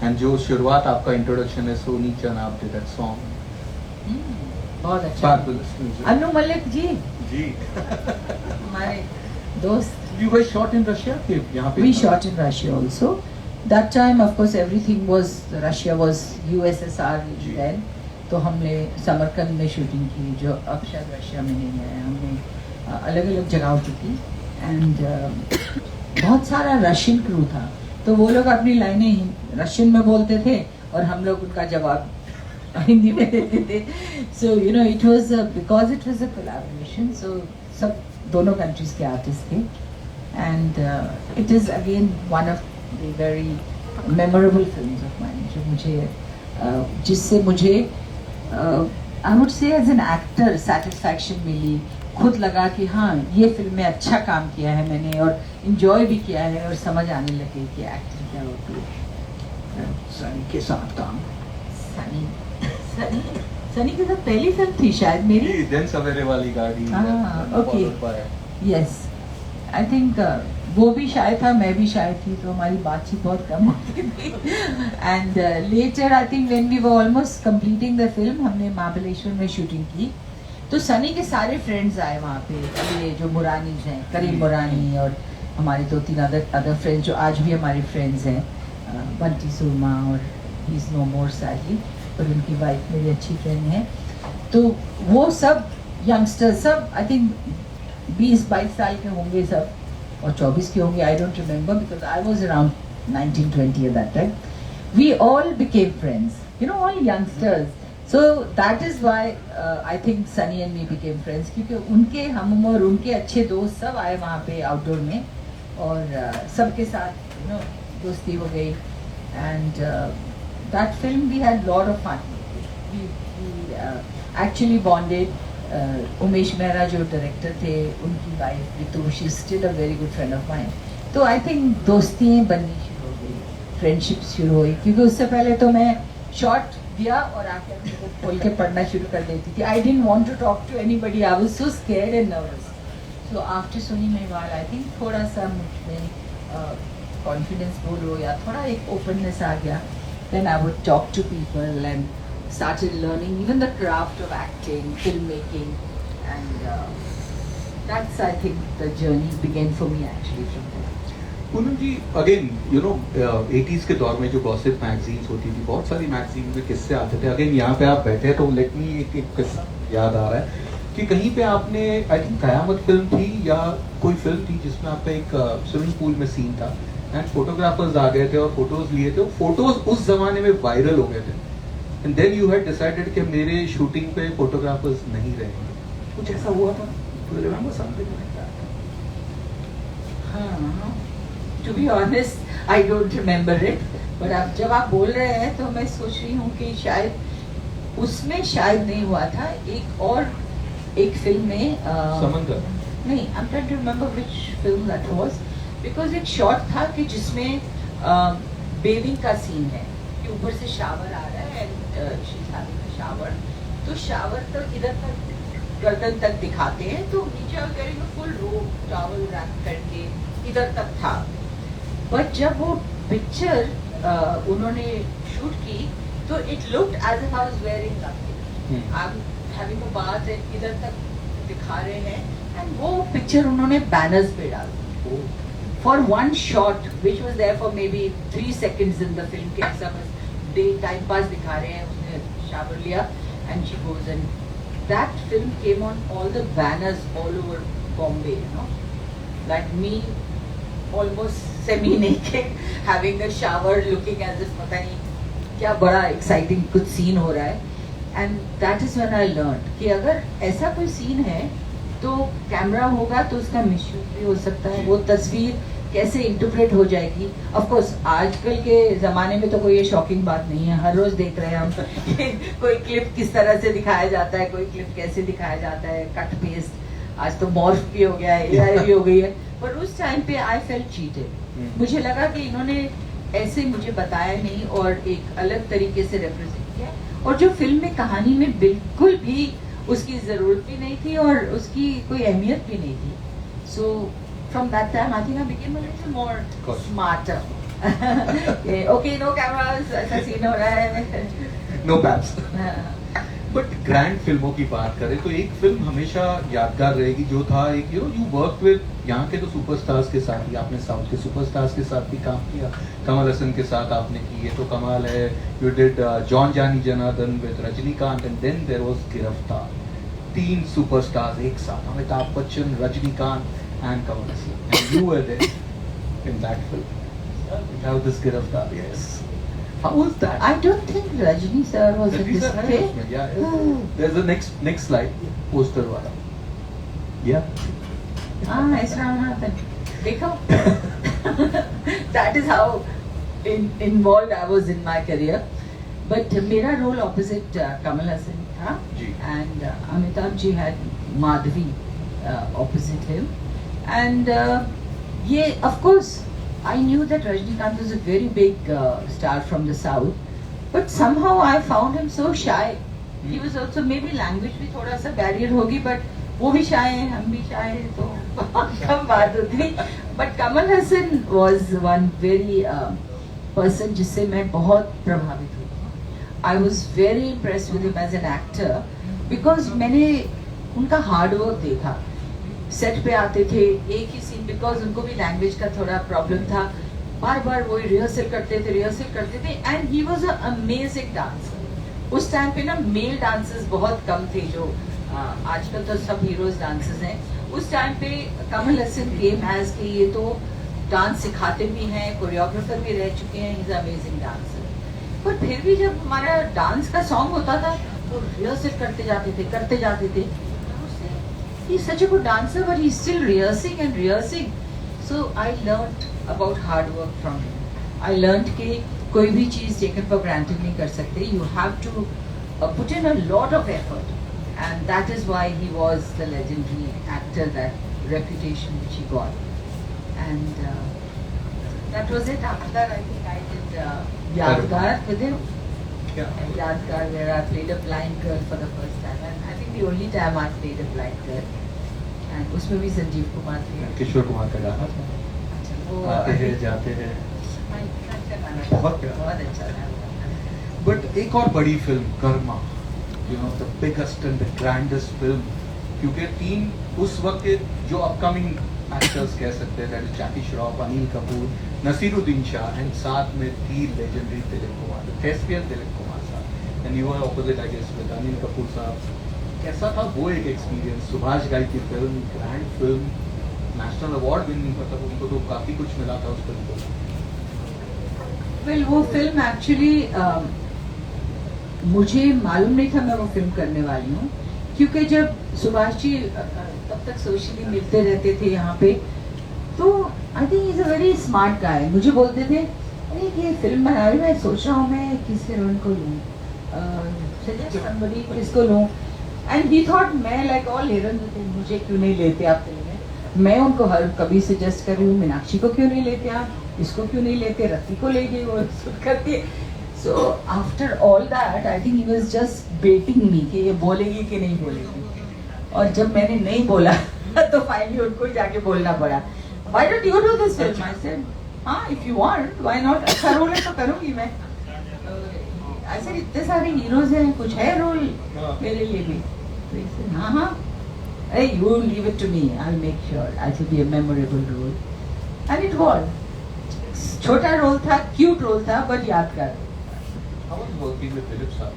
and जो शुरुआत आपका introduction है सोनी चन आप did that song. बहुत अच्छा. Fabulous music. अनु मलिक जी. जी. हमारे दोस्त. You guys shot in Russia? यहाँ पे? We shot in Russia also. That time, of course, everything was Russia was USSR then. तो हमने समरकंद में शूटिंग की, जो अब शायद रशिया में नहीं है। हमने अलग अलग जगहों की थी एंड बहुत सारा रशियन क्रू था, तो वो लोग अपनी लाइनें रशियन में बोलते थे और हम लोग उनका जवाब हिंदी में देते थे। So you know it was because it was a collaboration, so सब दोनों कंट्रीज के आर्टिस्ट थे and it is again one of the very memorable films of mine, जो मुझे जिससे मुझे I would say as an actor satisfaction मिली, खुद लगा कि हाँ ये फिल्म में अच्छा काम किया है मैंने और enjoy भी किया है और समझ आने लगे कि एक्टिंग क्या होती है। सनी के साथ काम, सनी के साथ पहली फिल्म थी शायद मेरी, दिन सवेरे वाली गाड़ी। ओके, यस, आई थिंक वो भी शायद था, मैं भी शायद थी, तो हमारी बातचीत बहुत कम होती थी। And later I think when we were almost completing the film, हमने महाबलेश्वर में शूटिंग की, तो सनी के सारे फ्रेंड्स आए वहाँ पे, ये जो मुरानी हैं, करीम मुरानी और हमारे 2-3 अदर फ्रेंड्स जो आज भी हमारे फ्रेंड्स हैं, बंटी सुरमा और he is no more sadly, और उनकी वाइफ मेरी अच्छी फ्रेंड है। तो वो सब यंगस्टर्स, सब आई थिंक 20-22 साल के होंगे सब, और 24 के होंगे, I don't remember because I was around 19-20 at that time. We all became friends, you know, all youngsters, so that is why I think Sunny and me became friends, क्योंकि उनके हम और उनके अच्छे दोस्त सब आए वहाँ पे आउटडोर में, और सबके साथ यू नो दोस्ती हो गई। And that film we had lot of fun, we actually bonded. Umesh Mehra जो डायरेक्टर थे, उनकी wife Ritu, she is still a very good friend of mine. तो आई थिंक दोस्तियाँ बननी शुरू हो गई, फ्रेंडशिप शुरू हुई, क्योंकि उससे पहले तो मैं शॉट दिया और आके खोल के पढ़ना शुरू कर देती थी। I didn't want to talk to anybody, I was so scared and nervous. So after Sohni Mahiwal I think थोड़ा सा मुझमें कॉन्फिडेंस बोलो या थोड़ा एक ओपननेस आ गया, then I would talk to people and started learning even the craft of acting, filmmaking, and that's I think the journey began for me actually from there. Poonam ji, again you know 80s के दौर में जो gossip magazines होती थी, बहुत सारी magazine में किस्से आते थे। अगेन यहाँ पे आप बैठे तो लेट मी एक किस्सा याद आ रहा है कि कहीं पे आपने, आई थिंक कयामत फिल्म थी या कोई फिल्म थी जिसमें आपका एक स्विमिंग पूल में सीन था एंड फोटोग्राफर्स आ गए थे और फोटोज लिए थे। फोटोज उस जमाने में वायरल हो गए थे and then you had decided कि मेरे शूटिंग पे फोटोग्राफर्स नहीं रहेंगे, कुछ ऐसा हुआ था? Do you remember something like that? हाँ, to be honest, I don't remember it. But अब जब आप बोल रहे हैं तो मैं सोच रही हूँ कि शायद उसमें शायद नहीं हुआ था। एक और एक फिल्म में समंदर, नहीं, I'm trying to remember which film that was. Because एक शॉट था कि जिसमें बेबिंग का सीन है कि ऊपर से शावर आ रहा है and she is having a shower, तो शावर तो इधर तक गर्दन तक दिखाते हैं, तो नीचे वेयरिंग अ फुल रोब टॉवल रैप करके इधर तक था। बट जब वो पिक्चर उन्होंने शूट की तो it looked as if I was wearing nothing, I am having a bath, इधर तक दिखा रहे हैं। एंड वो पिक्चर उन्होंने बैनर्स पे डाल दी for one shot which was there for maybe 3 seconds in the film, के ऐसा बस डे टाइम पास दिखा रहे हैं, उसने शावर लिया and she goes and that film came on all the banners all over Bombay, you know, like me almost semi-naked having a shower looking as if पता नहीं क्या बड़ा exciting कुछ scene हो रहा है। and that is when I learned कि अगर ऐसा कोई scene है तो कैमरा होगा तो उसका मिसयूज भी हो सकता है, वो तस्वीर कैसे इंटरप्रेट हो जाएगी। ऑफ कोर्स आजकल के ज़माने में तो कोई ये शॉकिंग बात नहीं है, हर रोज देख रहे हैं हम कोई क्लिप किस तरह से दिखाया जाता है, कोई क्लिप कैसे दिखाया जाता है, कट पेस्ट, आज तो मॉर्फ भी हो गया है, एआई भी हो गई है। पर उस टाइम पे आई फेल्ट चीटेड, मुझे लगा कि इन्होंने ऐसे मुझे बताया नहीं और एक अलग तरीके से रिप्रेजेंट किया, और जो फिल्म में कहानी में बिल्कुल भी उसकी जरूरत भी नहीं थी और उसकी कोई अहमियत भी नहीं थी। सो from that time I think I became a little more smarter. Okay, no cameras, ऐसा सीन हो रहा है, no paps. बट ग्रैंड फिल्मों की बात करें तो एक फिल्म हमेशा यादगार रहेगी जो था एक यू वर्क विद यहाँ के तो सुपरस्टार्स के साथ ही, आपने साउथ के सुपरस्टार्स के साथ भी काम किया, कमल हसन के साथ आपने की, ये तो कमाल है। You did John Jani Janardan with Rajinikanth and then there was Giraftaar, 3 superstars एक साथ, Amitabh Bachchan, Rajinikanth and Kamal Hassan, and you were there in that film. How this Giraftar, yes. How was that? I don't think Rajni sir was in this play. Yeah, there's the next slide, poster wala. Yeah. It's Ramanathan. देखो, that is how involved I was in my career. But मेरा role opposite Kamal Hassan था, and Amitabh ji had Madhavi opposite him. And of course I knew that Rajnikant was a very big star from the south, but somehow I found him so shy. He was also, maybe language भी थोड़ा सा barrier होगी, but वो भी shy है, हम भी shy है, तो कम बात होती। But Kamal Hassan was one very person जिससे मैं बहुत प्रभावित हुई। I was very impressed with him as an actor because मैंने उनका hard work देखा। सेट पे आते थे एक ही सीन, बिकॉज उनको भी लैंग्वेज का थोड़ा प्रॉब्लम था, बार बार वही रिहर्सल करते थे and he was a amazing dancer. उस टाइम पे ना मेल डांसर्स बहुत कम थे, जो आजकल तो सब हीरोज डांसर्स हैं। उस टाइम पे कमल हसन केम एज के ये तो डांस सिखाते भी हैं, कोरियोग्राफर भी रह चुके हैं, ही इज अमेजिंग डांसर। पर फिर भी जब हमारा डांस का सॉन्ग होता था तो रिहर्सल करते जाते थे। He's such a good dancer, but he's still rehearsing. So I learned about hard work from him. I learned कि कोई भी चीज़ taken for granted नहीं कर सकते. You have to put in a lot of effort, and that is why he was the legendary actor, that reputation which he got. And that was it. After that, I think I did Yadgar with him. Yadgar, where I played a blind girl for the first time, and I think the only time I played a blind girl. And उसमें भी संजीव कुमार थे, किशोर कुमार का गाना था, वो आते हैं जाते हैं, बहुत अच्छा गाना। बट एक और बड़ी film Karma, you know the biggest and the grandest film, क्योंकि 3 उस वक्त के जो अपकमिंग एक्टर्स कह सकते हैं, that is Jackie Shroff, Anil Kapoor, Naseeruddin Shah, and साथ में 3 legendary Dilip Kumar, thespian Dilip Kumar sahab, and you are opposite I guess with Anil Kapoor sahab. कैसा था वो एक एक्सपीरियंस? सुभाष घाई की film, grand film, national award winning, मतलब उनको तो काफी कुछ मिला था उस फिल्म को। वेल, वो फिल्म एक्चुअली मुझे मालूम नहीं था मैं वो फिल्म करने वाली हूँ, क्योंकि जब सुभाष जी तब तक सोशली मिलते रहते थे यहाँ पे, तो I think is a very smart guy. मुझे बोलते थे अरे ये फिल्म बना रही, मैं सोच रहा हूँ मैं किस हीरोइन को लूँ, सजेस्ट समबडी किसको लूँ। एंड ही थॉट मैं लाइक ऑल हीरोइन, मुझे क्यों नहीं लेते आप फिल्म में, मैं उनको हर कभी सजेस्ट कर रही हूँ, मीनाक्षी को क्यों नहीं लेते आप, इसको क्यों नहीं लेते, रफी को ले गए, वो सुन करती है. So after all that I think he was just baiting me कि ये बोलेगी कि नहीं बोलेगी. और जब मैंने नहीं बोला तो फाइनली उनको ही जाके बोलना पड़ा. Why don't you do this film? I said हाँ, if you want why not, अच्छा रोल है तो करूंगी मैं. आई सेड इतने सारे हीरोज हैं, कुछ है रोल मेरे लिए भी? तो he said, हाँ हाँ, hey, you leave it to me, I'll make sure it will be a memorable role. And it was. छोटा रोल था, क्यूट रोल था, बट यादगार. How was working with Dilip sir?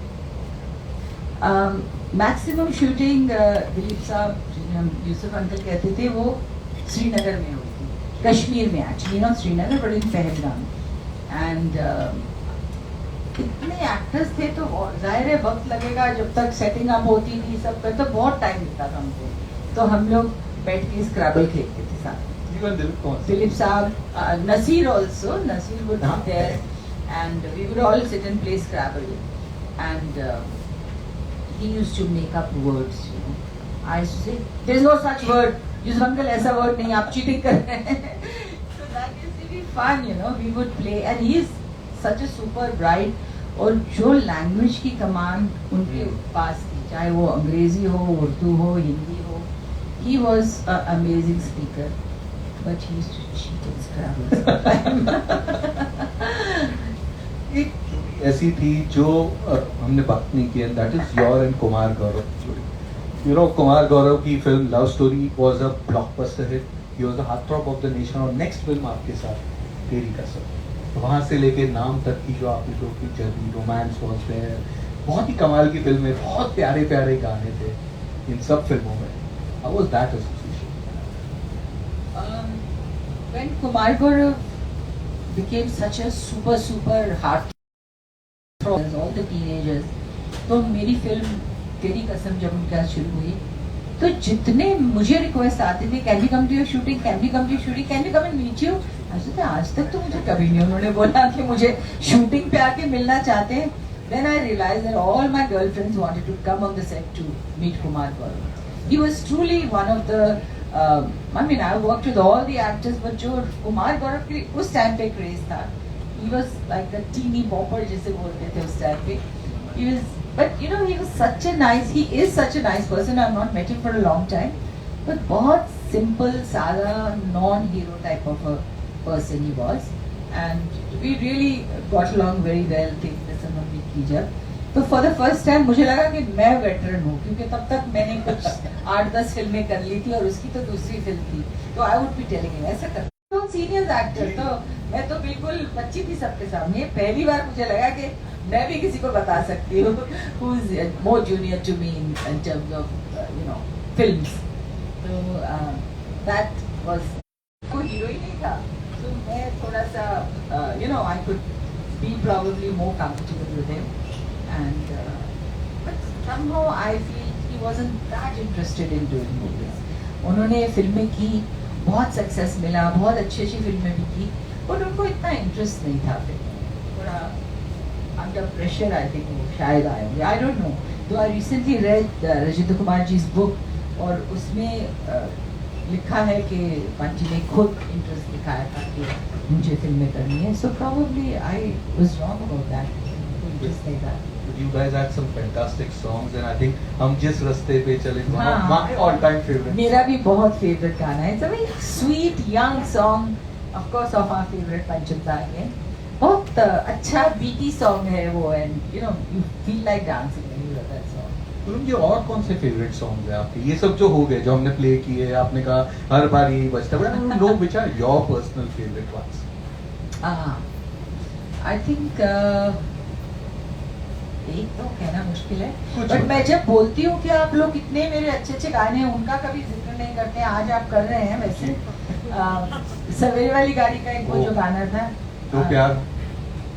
Maximum shooting Dilip साहब, जिन्हें हम Yusuf uncle कहते थे, वो श्रीनगर में हुई थी, कश्मीर में actually, not Srinagar but in Pahalgam. And इतने एक्टर्स थे तो जाहिर है वक्त लगेगा, जब तक सेटिंग अप होती नहीं सब पे, तो बहुत टाइम लगता था हमको. तो हम लोग बैठ के स्क्रैबल खेलते थे साथ. Dilip Sahab, Naseer also, Naseer would be there and we would all sit and play Scrabble. एंड he used to make up words, you know. I used to say, there is no such word. Yusuf uncle, ऐसा word नहीं, आप cheating कर रहे हैं. So that used to be fun, you know. We would play, and he is such a super bright. और जो language की command उनके पास थी, चाहे वो अंग्रेजी हो, उर्दू हो, हिंदी हो, he was an amazing speaker, but he used to cheat and scrabble. ऐसी थी जो हमने बात नहीं की, and that is your and Kumar Gaurav story. You know, Kumar Gaurav की film love story was a blockbuster hit. He was the heartthrob of the nation. और next film आपके साथ तेरी कसम, वहाँ से लेके नाम तक की जो आपकी लोग की जर्नी, रोमांस वॉज देयर, बहुत ही कमाल की फिल्म है, बहुत प्यारे प्यारे गाने थे इन सब फिल्मों में. How was that association? When Kumar Gaurav became such a super heart as all the teenagers, तो मेरी फिल्म तेरी कसम जब उनका शुरू हुई, तो जितने मुझे रिक्वेस्ट आते थे, can you come to your shooting, can you come to your shooting, can you come and meet you. आज तक तो मुझे कभी नहीं उन्होंने बोला कि मुझे शूटिंग पे आके मिलना चाहते हैं. Then I realized that all my girlfriends wanted to come on the set to meet Kumar Gaurav. He was truly one of the I mean, I worked with all the actors, but जो कुमार गौरव के उस time पे craze था, he was like the teeny bopper जिसे बोलते थे उस time पे. He was, but you know, he was such a nice, he is such a nice person. I've not met him for a long time, but बहुत simple, सादा, non-hero type of a person he was, and we really got along very well. थी कसम हमने की जब, तो for the first time मुझे लगा कि मैं वेटरन हूँ, क्योंकि तब तक मैंने कुछ 8-10 फिल्में कर ली थी और उसकी तो दूसरी फिल्म थी. तो I would be telling him ऐसा कर, तो सीनियर एक्टर, तो मैं तो बिल्कुल बच्ची थी सबके सामने. पहली बार मुझे लगा कि मैं भी किसी को बता सकती हूँ who is more junior to me in terms of you know films. तो that was, कोई हीरो ही नहीं था, तो मैं थोड़ा सा you know I could be probably more comfortable with him. And but somehow I feel he wasn't that interested in doing movies. उन्होंने फिल्में की, बहुत सक्सेस मिला, बहुत अच्छी फिल्में भी की, पर उनको इतना इंटरेस्ट नहीं था फिल्म. थोड़ा अंडर प्रेशर आई थिंक वो शायद आए होंगे, आई डोंट नो. तो I recently read Rajendra Kumar ji book, और उसमें लिखा है कि पंची ने खुद इंटरेस्ट दिखाया था कि मुझे फिल्में करनी है. So probably I was wrong about that. Just like that. But you guys had some fantastic songs, and I think हम जिस रास्ते पे चले, one हाँ, of my all-time favorites. मेरा भी बहुत फेवरेट गाना है. It's a very sweet young song, of course, of our favorite पंचम दा है. बहुत अच्छा बीटी सॉन्ग है वो, and you know you feel like dancing when you hear that song. तो ये और कौन से फेवरेट सॉन्ग्स हैं आपके? ये सब जो हो गए, जो हमने प्ले किए, आपने कहा हर बार यही बजता है, but I don't know which are your personal favorite ones. I think एक तो कहना मुश्किल है, कुछ बट मैं जब बोलती हूँ कि आप लोग इतने मेरे अच्छे गाने हैं, उनका कभी जिक्र नहीं करते हैं. आज आप कर रहे हैं. वैसे सवेरे वाली गाड़ी का एक वो जो गाना था, तो प्यार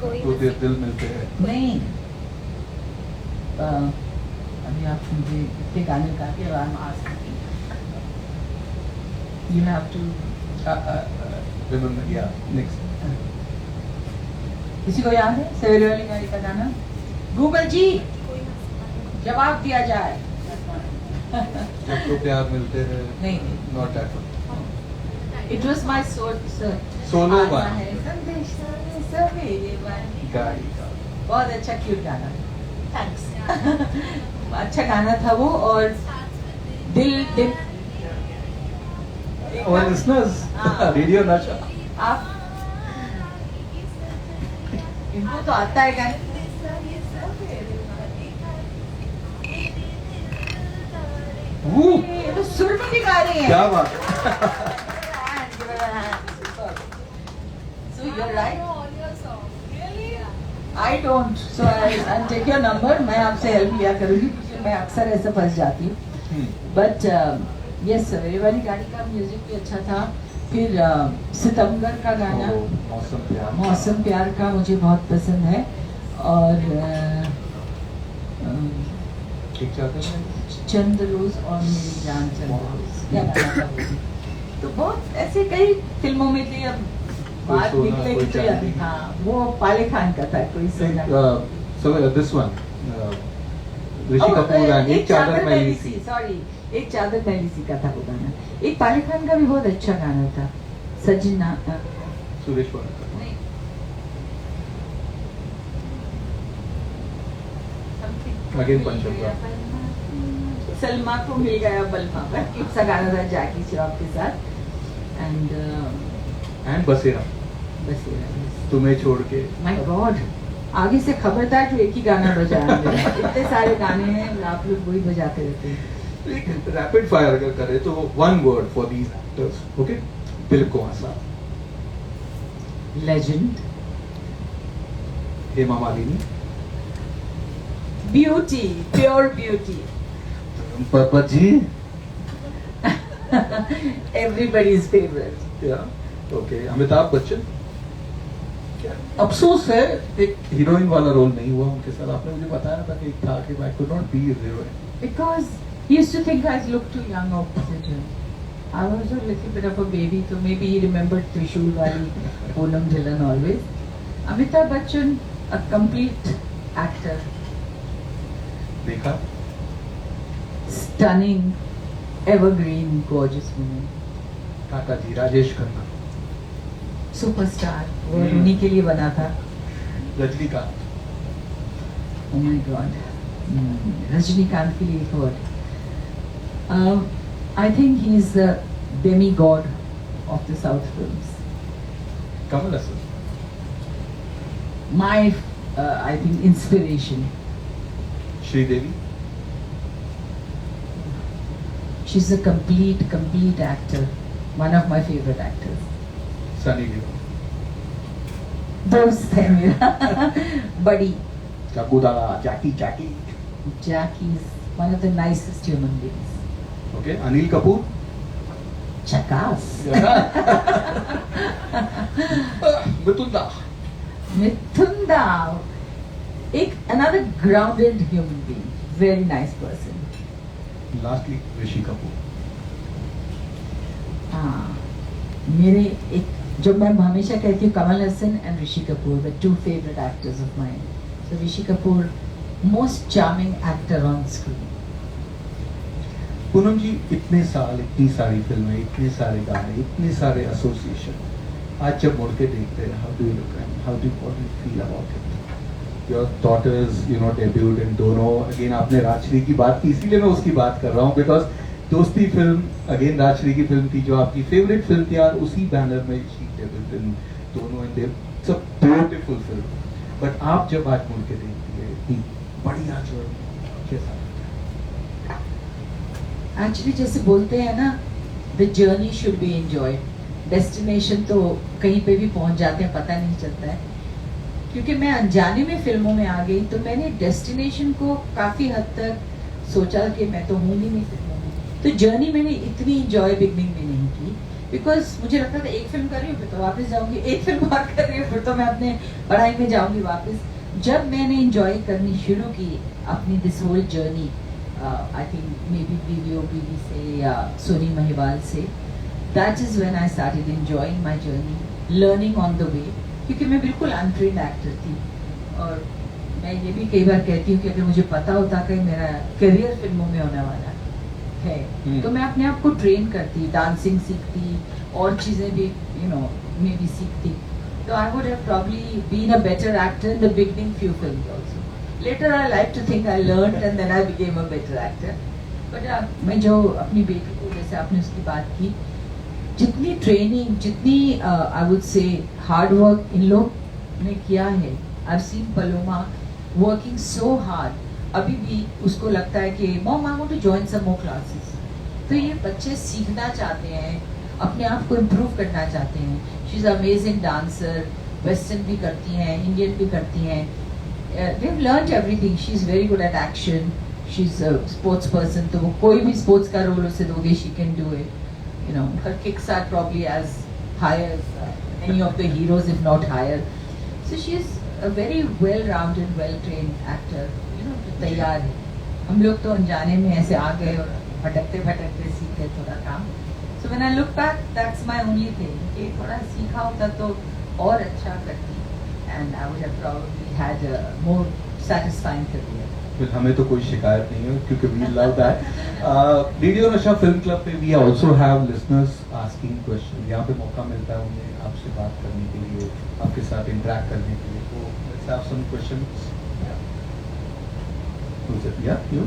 तो दिल मिलते हैं. नहीं, अभी आप मुझे इतने गाने गा के you have to remember, yeah, next. किसी को याद है सवेरे वाली गाड़ी का गाना? गूगल जी जवाब दिया जाए. जब तो प्यार मिलते हैं. नहीं, Not that one. It was my Solo आना one. है संदेश सवेरे वाली। गाड़ी का बहुत अच्छा क्यूट गाना, थैंक्स। अच्छा गाना था वो, और दिल दिल और लिसनर्स हाँ। रेडियो नशा आप इनको तो आता है गाना। ये तो सुर में भी गा रही है। क्या बात So you're right. I don't. So I'll take your number. मैं आपसे हेल्प लिया करूँगी क्योंकि मैं अक्सर ऐसे फंस जाती हूँ। But yes, सवेरे वाली गाड़ी का म्यूजिक भी अच्छा था। फिर सितमगर का गाना मौसम प्यार का मुझे बहुत पसंद है। और चंद रोज और मेरी जान चंद रोज, क्या गाना था वो? तो बहुत ऐसे कई फिल्मों में थे। अब बात निकले कि कोई अभी, हाँ वो पाले खान का था कोई सोना। So this one, Rishi Kapoor and एक चादर मैली सी। सॉरी, एक चादर मैली सी का था वो गाना। एक पाले खान का भी बहुत अच्छा गाना था, सजना। सुरेश वाला अगेन पंचम सलमा को मिल गया बलमा का क्यूट सा गाना था जैकी श्रॉफ के साथ। एंड बसेरा तुम्हें छोड़ के। माय गॉड, आगे से खबर था कि एक ही गाना बजाया है। इतने सारे गाने हैं, आप लोग वही बजाते रहते हैं। रैपिड फायर अगर करें तो one word for these actors, okay? दिल को आसा, legend, Hema Malini, beauty, pure beauty, पापा जी, everybody's favorite। या ओके, अमिताभ बच्चन। अफसोस है एक हीरोइन वाला रोल नहीं हुआ उनके साथ। आपने मुझे बताया था कि एक था कि I could not be a heroine because he used to think I looked too young opposite him. I was a little bit of a baby, so maybe he remembered Trishul wali Poonam Dhillon always. Amitabh Bachchan, a complete actor, देखा stunning, evergreen, gorgeous woman, काका जी, Rajesh Khanna, superstar, वो उन्हीं के लिए बना था। Rajinikanth, Oh my God, Rajinikanth के लिए एक word. I think he is the demigod of the South films. Kamal Haasan, My, I think, inspiration. Sridevi, She's a complete actor. One of my favorite actors. Sunny Deol, दोस्त है मेरा, बड़ी। Jaggudada, Jackie. Jackie is one of the nicest human beings. Okay, Anil Kapoor, Chakas. Mithunda, Mithun Da, another grounded human being, very nice person. Lastly Rishi Kapoor. हाँ, मेरे एक जो मैं हमेशा कहती हूँ, Kamal Haasan and Rishi Kapoor, the two favorite actors of mine. So Rishi Kapoor, most charming actor on screen. Poonam ji, इतने साल, इतनी सारी फिल्में, इतने सारे गाने, इतने सारे एसोसिएशन, आज जब मुड़ के देखते हैं, how do you look and how do you feel about it? Your daughters debut in दोनों। अगेन आपने राजश्री की बात की, इसीलिए मैं उसकी बात कर रहा हूँ, बिकॉज दोस्ती फिल्म अगेन राजश्री की फिल्म थी जो आपकी फेवरेट फिल्म थी, और उसी बैनर में शी डेब्यूट इन दोनों। In it's a beautiful film. But आप जब आज मुड़ के देखती है इतनी बड़ी जर्नी, कैसा? एक्चुअली जैसे बोलते हैं ना, the journey should be enjoyed. Destination तो कहीं पे भी पहुंच जाते हैं, पता नहीं चलता है। क्योंकि मैं अनजाने में फिल्मों में आ गई, तो मैंने डेस्टिनेशन को काफी हद तक सोचा कि मैं तो हूँ नहीं फिल्मों में। तो जर्नी मैंने इतनी एंजॉय बिगनिंग में नहीं की, बिकॉज मुझे लगता था एक फिल्म कर रही हूँ फिर तो वापस जाऊंगी, एक फिल्म और कर रही हूँ फिर तो मैं अपने पढ़ाई में जाऊंगी वापस। जब मैंने एंजॉय करनी शुरू की अपनी this whole journey, I think maybe Biwi से या सोनी महिवाल से, that is when I started enjoying my journey, learning on the way. क्योंकि मैं बिल्कुल अनट्रेन्ड एक्टर थी, और मैं ये भी कई बार कहती हूँ कि अगर मुझे पता होता कि मेरा करियर फिल्मों में होने वाला है है तो मैं अपने आप को ट्रेन करती, डांसिंग सीखती और चीजें भी मे बी सीखती. So I would have probably been a better actor in the beginning few films also. Later I like to think I learned and then I became a better actor. But मैं जो अपनी बेटी को, जैसे आपने उसकी बात की, जितनी ट्रेनिंग, जितनी I would say hard work इन लोग ने किया है. I've seen Paloma working so hard. अभी भी उसको लगता है कि Mom, I want to join some more classes. तो ये बच्चे सीखना चाहते हैं, अपने आप को इम्प्रूव करना चाहते हैं. She is amazing dancer, western भी करती हैं, इंडियन भी करती हैं. They have learned everything. She is very good at action. She is a sports person, तो वो कोई भी स्पोर्ट्स का रोल उसे दोगे, she can do it. Her kicks are probably as high as any of the heroes, if not higher. So she is a very well rounded, well trained actor. तैयार है. हम लोग तो अनजाने में ऐसे आ गए और भटकते भटकते सीख गए थोड़ा काम. So when I look back, that's my only thing. कि थोड़ा सीखा होता तो और अच्छा करती, and I would have probably had a more satisfying career. Well, हमें तो कोई शिकायत नहीं है क्योंकि we love that. रेडियो नशा फिल्म क्लब पे we also have listeners asking questions. यहाँ पे मौका मिलता है उन्हें आपसे बात करने के लिए, आपके साथ interact करने के लिए. तो let's have some questions. Yeah, you.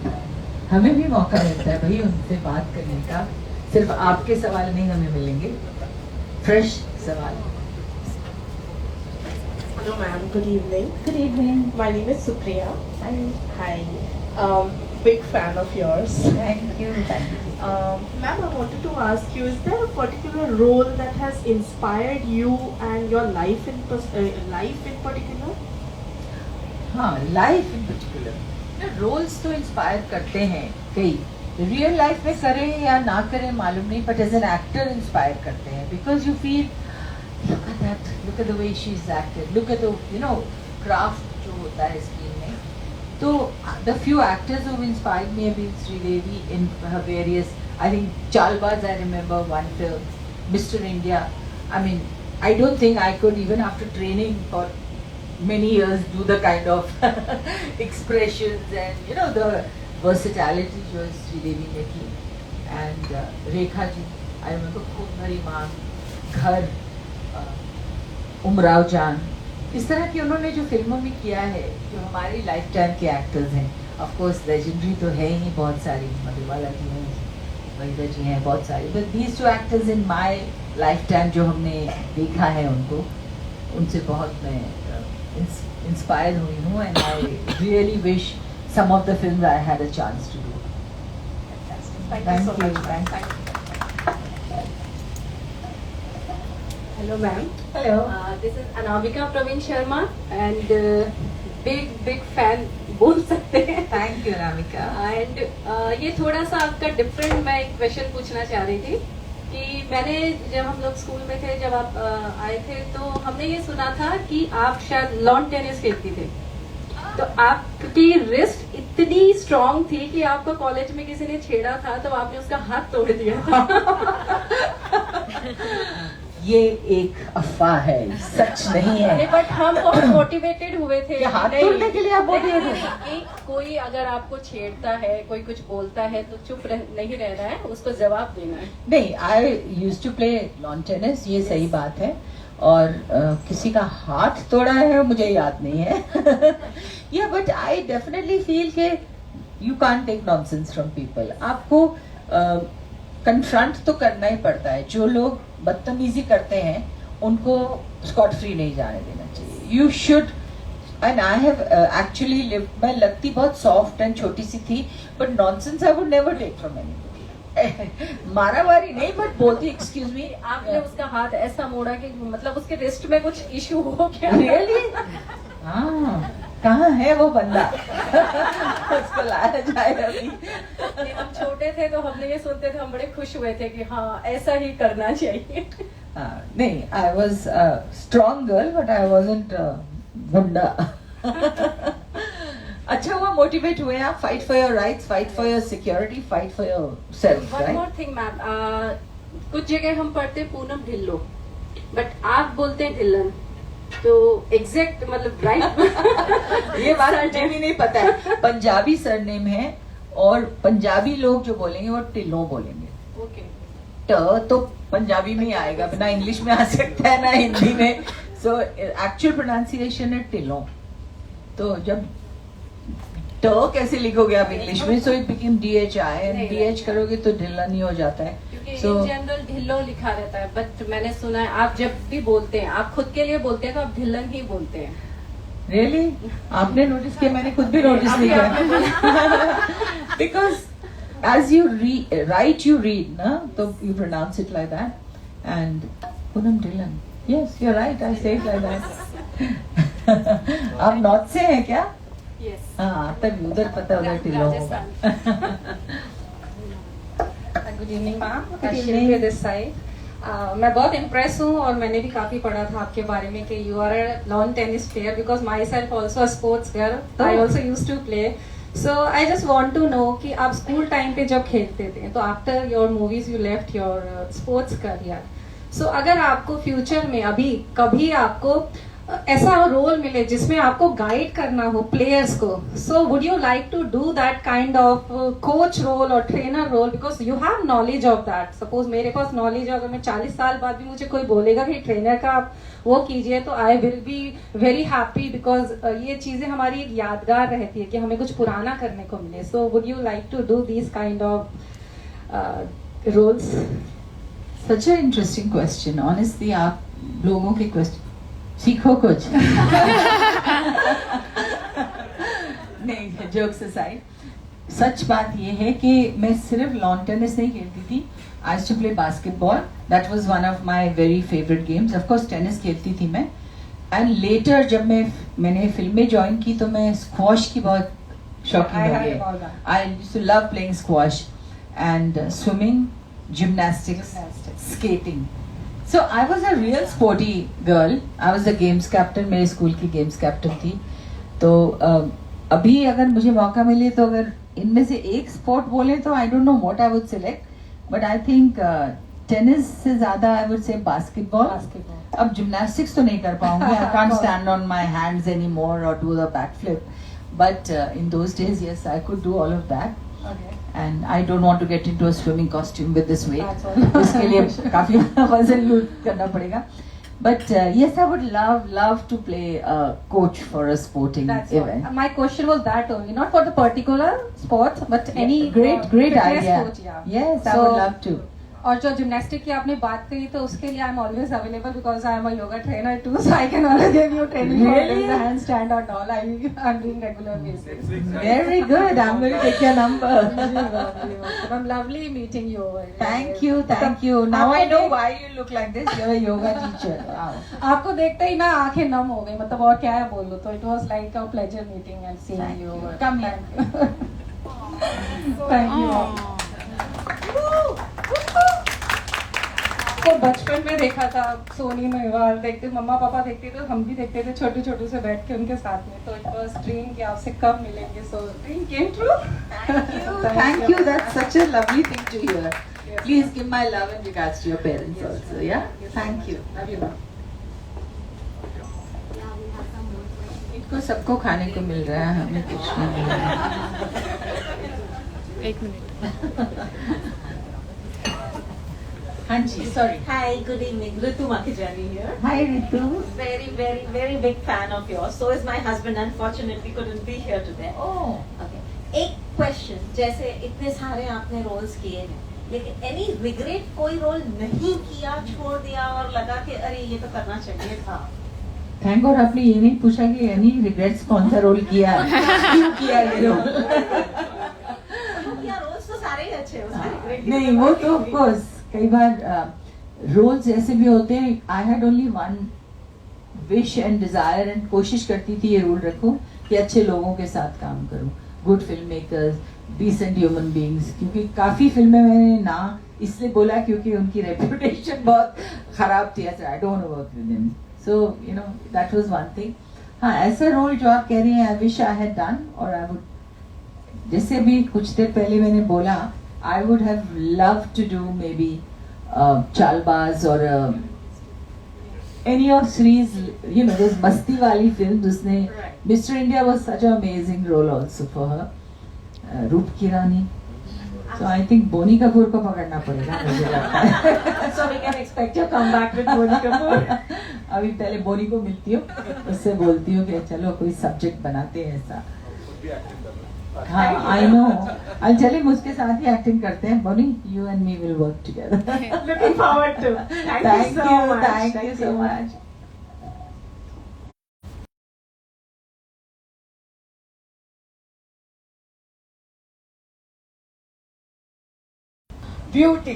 हमें भी मौका मिलता है भाई उनसे बात करने का. सिर्फ आपके सवाल नहीं हमें मिलेंगे, फ्रेश सवाल. Hello ma'am, good evening. Good evening. My name is Supriya. Hi. Hi. Big fan of yours. Thank you. Thank you. Ma'am, I wanted to ask you, is there a particular role that has inspired you and your life in particular? हाँ, life in particular. Roles तो inspire करते हैं कई, real life में करें या ना करें मालूम नहीं, but as an actor inspire करते हैं. Because you feel look at that, look at the way she is acted, look at the craft जो होता है स्क्रीन में. तो the few actors who inspired me have been Sridevi in her various, I think Chaalbaaz, I remember one film, Mister India. I mean I don't think I could even after training for many years do the kind of expressions and the versatility जो श्रीदेवी ने की. and Rekha ji, I remember खूब भरी मांग, घर, उमराव जान, इस तरह की उन्होंने जो फिल्मों में किया है, जो हमारी लाइफ टाइम के एक्टर्स हैं. ऑफ कोर्स लेजेंडरी तो है ही बहुत सारी, मधुबाला जी हैं, वहीदा जी हैं, बहुत सारी. But these two actors in my life time जो हमने देखा है उनको, उनसे बहुत मैं inspired हुई हूँ. and I really wish some of the films I had a chance to do. Thank you so much. Thank you. Hello ma'am. Hello. This is Anamika Praveen Sharma and big fan बोल सकते हैं. Thank you, Anamika. And ये थोड़ा सा आपका different, मैं एक question पूछना चाह रही थी कि मैंने जब हम लोग स्कूल में थे, जब आप आए थे, तो हमने ये सुना था कि आप शायद लॉन टेनिस खेलती थे. तो आपकी रिस्ट इतनी स्ट्रांग थी कि आपको कॉलेज में किसी ने छेड़ा था तो आपने उसका हाथ तोड़ दिया था. ये एक अफवाह है, सच नहीं है. बट हम बहुत मोटिवेटेड हुए थे. हाथ तोड़ने के लिए आप बोल रहे थे कि कोई अगर आपको छेड़ता है, कोई कुछ बोलता है तो चुप नहीं रहना है, उसको जवाब देना है. नहीं, I used to play lawn tennis, ये सही बात है. और किसी का हाथ तोड़ा है मुझे याद नहीं है. Yeah but I definitely feel के you can't take nonsense from people. आपको कन्फ्रंट तो करना ही पड़ता है. जो लोग बदतमीजी करते हैं उनको स्कॉट फ्री नहीं जाने देना चाहिए. You should. And I have actually lived, मैं लगती बहुत सॉफ्ट एंड छोटी सी थी, but nonsense I would never take from anybody. मारामारी नहीं, बट बोलती एक्सक्यूज मी. आपने उसका हाथ ऐसा मोड़ा कि मतलब उसके रिस्ट में कुछ इशू हो गया. रियली? हाँ, कहाँ है वो बंदा? उसको लाया जाए अभी. हम छोटे थे तो हमने ये सुनते थे, हम बड़े खुश हुए थे कि हाँ ऐसा ही करना चाहिए. नहीं, I was strong girl but I wasn't गुंडा. अच्छा हुआ मोटिवेट हुए आप. Fight for your rights, fight for your security, fight for your self. One more thing ma'am, कुछ जगह हम पढ़ते पूनम ढिल्लो, बट आप बोलते हैं ढिल्लन, तो एग्जैक्ट मतलब राइट. ये बात मुझे भी नहीं पता है. पंजाबी सरनेम है और पंजाबी लोग जो बोलेंगे वो टिल्लों बोलेंगे. ओके. ट तो पंजाबी में ही आएगा, ना इंग्लिश में आ सकता है ना हिंदी में. सो एक्चुअल प्रोनाउंसिएशन है टिल्लों. तो जब ट कैसे लिखोगे आप इंग्लिश में? So it became DHI and DH करोगे तो ढिल्लन ही हो जाता है. क्योंकि इन जनरल ढिल्लो लिखा रहता है, बट मैंने सुना है आप जब भी बोलते हैं, आप खुद के लिए बोलते हैं तो आप ढिल्लन ही बोलते हैं. रियली? आपने नोटिस किया? मैंने खुद भी नोटिस नहीं किया. Because as you write you read, na, so you pronounce it like that. And Poonam Dhillon, yes, you're right, I say it like that. आप नॉर्थ से हैं क्या? Yes. हाँ, तभी उधर पता उधर टिल्लो होगा. Good evening ma'am, Shilpi this side. मैं बहुत इम्प्रेस हूँ और मैंने भी काफी पढ़ा था आपके बारे में कि you are a lawn tennis player, because myself also a sports girl. I also use to play. So I just want to know कि आप स्कूल टाइम पे जब खेलते थे तो after your movies you left your sports career. So अगर आपको future में अभी कभी आपको ऐसा रोल मिले जिसमें आपको गाइड करना हो प्लेयर्स को, so would you like to do that kind of coach role और trainer role, because you have knowledge of that. Suppose मेरे पास नॉलेज है, अगर मैं 40 साल बाद भी मुझे कोई बोलेगा कि ट्रेनर का आप वो कीजिए तो I will be very happy, because ये चीजें हमारी एक यादगार रहती है कि हमें कुछ पुराना करने को मिले. So would you like to do this kind of roles? Such an interesting question. Honestly, आप लोगों के क्वेश्चन सीखो कुछ. नहीं, जोक्स असाइड, सच बात ये है कि मैं सिर्फ लॉन टेनिस नहीं खेलती थी. I used to play basketball. That was one of my very favorite games. Of course, tennis खेलती थी मैं. And later जब मैंने फिल्में ज्वाइन की तो मैं स्क्वॉश की बहुत शौकीन हो गई. I used to love playing squash and swimming, gymnastics, skating. So I was a real sporty girl. I was the games captain. मेरे स्कूल की games captain थी. तो अभी अगर मुझे मौका मिले तो अगर इनमें से एक स्पोर्ट बोले तो I don't know what I would select. But I think tennis से ज़्यादा I would say basketball. अब gymnastics तो नहीं कर पाऊंगी. I can't stand on my hands anymore or do the backflip. But in those days, yes, I could do all of that. Okay. And I don't want to get into a swimming costume with this weight. उसके लिए काफी वजन loose करना पड़ेगा. But yes, I would love to play a coach for a sporting event. My question was that only, not for the particular sport, but any Great fitness idea. coach, yeah. Yes, I So, would love to. और जो gymnastic की आपने बात करी तो उसके लिए I am always available because I am a yoga trainer too, so I can always give you training Really? For the handstand और all. I am doing regular basis. Very good. I'm going to take your number. I'm lovely meeting you over here. Thank you. Now I know why you look like this. You're a yoga teacher. Wow. आपको देखते ही ना आंखें नम हो गई, मतलब और क्या है बोल दो. तो it was like a pleasure meeting and seeing you over. Come here. Thank you. तो बचपन में देखा था सोनी मेवाल, देखते मम्मा पापा देखते थे, हम भी देखते थे छोटे छोटे से बैठ के उनके साथ में. तो इट वाज ड्रीम कि आपसे कब मिलेंगे. So dream came true. Thank you. That's such a lovely thing to hear. Please give my love and regards to your parents also. Yeah. Thank you. Love you. इनको सबको खाने को मिल रहा है, हमें कुछ नहीं मिल रहा है. एक मिनट. हाँ जी, sorry. Hi, good evening. Ritu Makhijani here. Hi Ritu. Very big fan of yours. So is my husband. Unfortunately, couldn't be here today. Oh. Okay. एक क्वेश्चन, जैसे इतने सारे आपने रोल्स किए हैं, लेकिन एनी रिग्रेट, कोई रोल नहीं किया, छोड़ दिया और लगा कि अरे ये तो करना चाहिए था? थैंक गॉड आपने ये नहीं पूछा कि एनी रिग्रेट्स कौन सा रोल किया, क्यों किया ये रोल. क्या रोल्स तो सारे ही अच्छे हैं, उसमें regret नहीं, वो तो ऑफ कोर्स कई बार रोल्स ऐसे भी होते हैं. I had only one wish and desire and कोशिश करती थी ये रूल रखूं कि अच्छे लोगों के साथ काम करूं, good film makers, decent human beings. क्योंकि काफी फिल्में मैंने ना इसलिए बोला क्योंकि उनकी रेपुटेशन बहुत खराब थी. I don't work with them. So you know that was one thing. हाँ, ऐसा रोल जो आप कह रही हैं, I wish I had done. और आई वुड, जैसे भी कुछ देर पहले मैंने बोला, I would have loved to do maybe Chalbaz or any of Sri's, you know, those Masti wali films. उसने Mr. India was such an amazing role also for her. रूप की रानी. So I think Boney Kapoor को पकड़ना पड़ेगा मुझे लगता है. So we can expect your comeback with Boney Kapoor. अभी पहले बोनी को मिलती हूँ, उससे बोलती हूँ कि चलो कोई सब्जेक्ट बनाते हैं ऐसा. हाँ, I know. I'll tell him उसके साथ ही एक्टिंग करते हैं. बोनी, you and me will work together. Looking forward to. Thank you so much. Thank you so much. Beauty.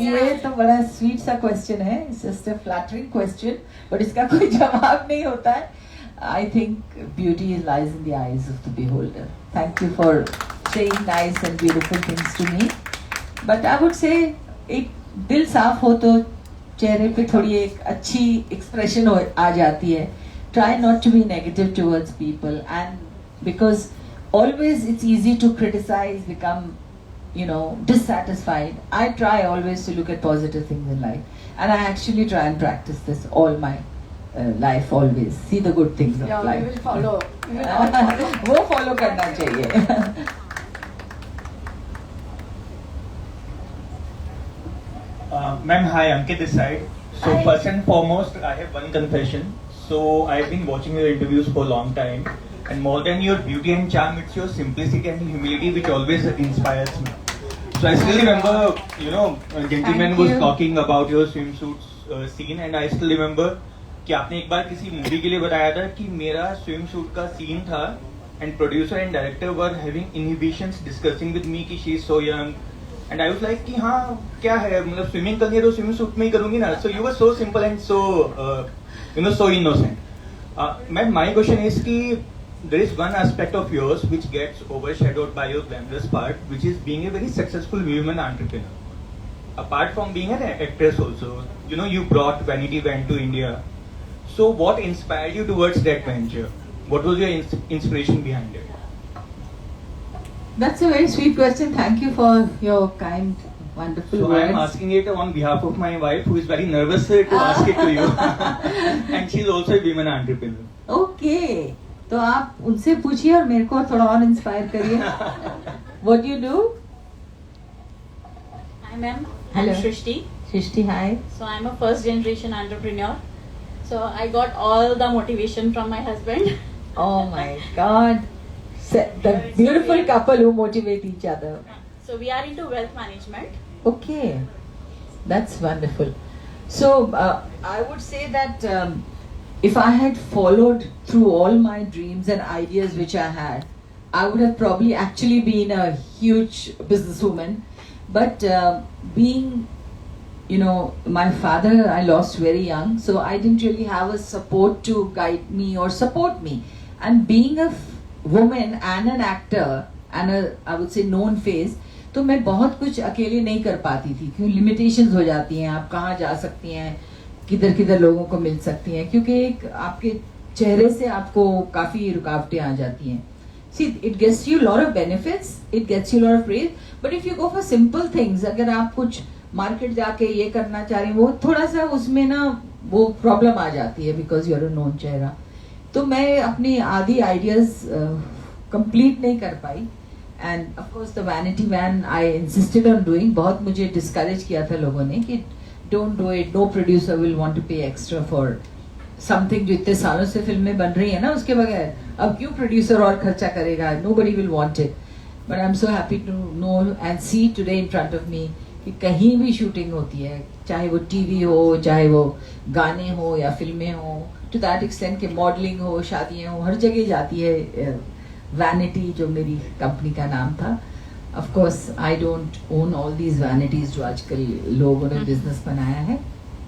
ये तो बड़ा स्वीट सा क्वेश्चन है. It's just a flattering question, but इसका कोई जवाब नहीं होता है. I think beauty lies in the eyes of the beholder. Thank you for saying nice and beautiful things to me. But I would say एक दिल साफ हो तो चेहरे पे थोड़ी एक अच्छी एक्सप्रेशन आ जाती है. Try not to be negative towards people, and because always it's easy to criticize, become, you know, dissatisfied. I try always to look at positive things in life, and I actually try and practice this all my life. Always see the good things of life. We will follow. We will all follow. वो follow करना चाहिए. Ma'am, hi, Ankit this side. So first and foremost, I have one confession. So I've been watching your interviews for a long time, and more than your beauty and charm, it's your simplicity and humility which always inspires me. So I still remember, you know, a gentleman Thank was you. talking about your swimsuit scene, and I still remember कि आपने एक बार किसी movie के लिए बताया था कि मेरा swimsuit का सीन था, and producer and director were having inhibitions discussing with me कि she is so young. And I was like कि हाँ क्या है, मतलब स्विमिंग करनी है तो स्विमिंग सूट में ही करूँगी ना. So you were so simple and so so innocent. Ma'am, my question is कि there is one aspect of yours which gets overshadowed by your glamorous part, which is being a very successful women entrepreneur. Apart from being an actress also, you know, you brought Vanity Van to India. So what inspired you towards that venture? What was your inspiration behind it? That's a very sweet question. Thank you for your kind, wonderful So words. I am asking it on behalf of my wife, who is very nervous to ask it to you, and she is also a women entrepreneur. Okay. तो आप उनसे पूछिए और मेरे को थोड़ा और inspire करिए. What do you do? Hi ma'am, Hello. I'm Shrishti. Shrishti, hi. So I'm a first generation entrepreneur. So I got all the motivation from my husband. Oh my God. The beautiful couple who motivate each other. So we are into wealth management. Okay. That's wonderful. So I would say that if I had followed through all my dreams and ideas which I had, I would have probably actually been a huge businesswoman. But being, you know, my father I lost very young, so I didn't really have a support to guide me or support me. And being a woman and an actor and a, I would say, known face, तो मैं बहुत कुछ अकेले नहीं कर पाती थी क्योंकि लिमिटेशंस हो जाती हैं. आप कहाँ जा सकती हैं, किधर किधर लोगों को मिल सकती हैं, क्योंकि एक आपके चेहरे से आपको काफ़ी रुकावटें आ जाती हैं. See, it gets you a lot of benefits, it gets you a lot of praise, but if you go for simple things, अगर आप कुछ मार्केट जाके ये करना चाह रहे हैं, वो थोड़ा सा उसमें ना वो प्रॉब्लम आ जाती है because you are a known चेहरा. तो मैं अपनी आधी आइडियाज कंप्लीट नहीं कर पाई. And of course the vanity van I insisted on doing. बहुत मुझे डिस्करेज किया था लोगों ने कि don't do it, no producer will want to pay extra for something जो इतने सालों से फिल्में बन रही है ना उसके बगैर. अब क्यों प्रोड्यूसर और खर्चा करेगा, nobody will want it. But I am so happy to know and see today in front of me कि कहीं भी शूटिंग होती है, चाहे वो टीवी हो, चाहे वो गाने हो या फिल्में हो, टू दैट एक्सटेंट के मॉडलिंग हो, शादियाँ हो, हर जगह जाती है वैनिटी जो मेरी कंपनी का नाम था. Of course I don't own all these vanities जो आजकल लोगों ने बिजनेस बनाया है,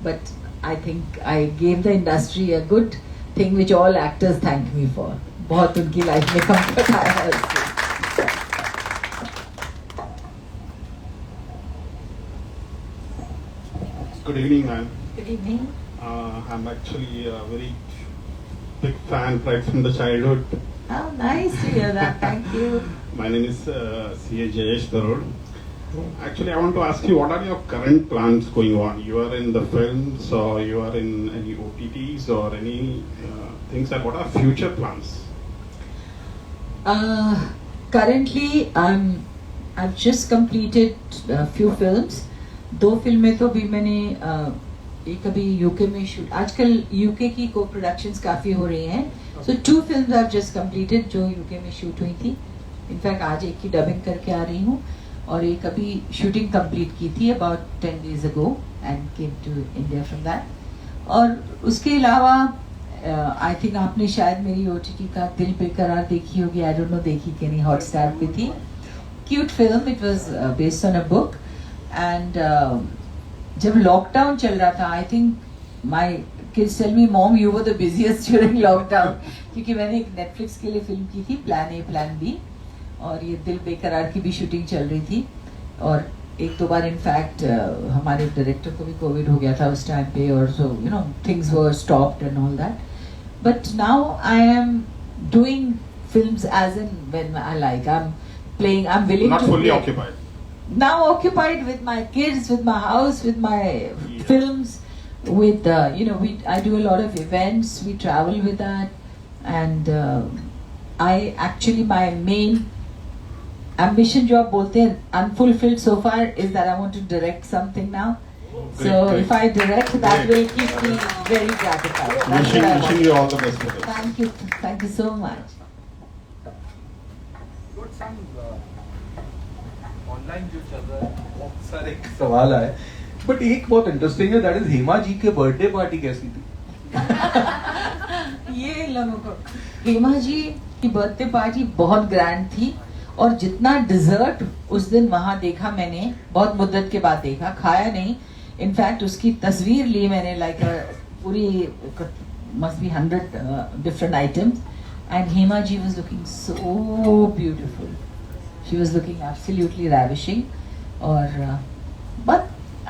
but I think I gave the industry a good thing which all actors thank me for. बहुत उनकी लाइफ में कंफर्ट आया है उससे. Good evening, ma'am. Good evening. I'm actually a very big fan right from the childhood. Oh, nice to hear that. Thank you. My name is C.A. Jayesh Darod. Actually, I want to ask you, what are your current plans going on? You are in the films, or you are in any OTTs, or any things, and what are future plans? Currently, I've just completed a few films. 2 फिल्में तो भी मैंने एक अभी UK में shoot, आजकल UK की को प्रोडक्शंस काफ़ी हो रही हैं. So 2 films I've just completed जो यूके में शूट हुई थी. इनफैक्ट आज एक की डबिंग करके आ रही हूँ और एक अभी शूटिंग कंप्लीट की थी about 10 days ago and came to India from that. और उसके अलावा आई थिंक आपने शायद मेरी OTT का दिल बेकरार देखी होगी. आई डोंट नो देखी कि नहीं, हॉटस्टार पे थी. Cute film, it was based on a book. And जब लॉकडाउन चल रहा था, I think my kids tell me mom you were the busiest during lockdown, क्योंकि मैंने एक नेटफ्लिक्स के लिए फिल्म की थी प्लान ए प्लान बी, और ये दिल बेकरार की भी शूटिंग चल रही थी. और 1-2 बार इनफैक्ट हमारे डायरेक्टर को भी कोविड हो गया था उस टाइम पे, और so you know things were stopped and all that. But now I am doing films as in when I like. I am playing, I'm willing not to fully play. occupied. Now occupied with my kids, with my house, with my films, with you know, I do a lot of events, we travel with that, and I actually, my main ambition जो आप बोलते हैं unfulfilled so far is that I want to direct something now. So great. if I direct, that will keep me very gratified. That's what I want. Wishing you all the best for this. Thank you so much. Online जो चल रहा है बहुत सारे सवाल आए, but एक बहुत इंटरेस्टिंग है, दैट इज हेमा जी के बर्थडे पार्टी कैसी थी? ये लोगों को हेमा जी की बर्थडे पार्टी बहुत ग्रैंड थी, और जितना डिजर्ट उस दिन वहां देखा मैंने, बहुत मुद्दत के बाद देखा, खाया नहीं. इनफैक्ट उसकी तस्वीर ली मैंने, लाइक पूरी must be 100 different items, and Hema ji was looking so beautiful. She was looking absolutely ravishing, और बहुत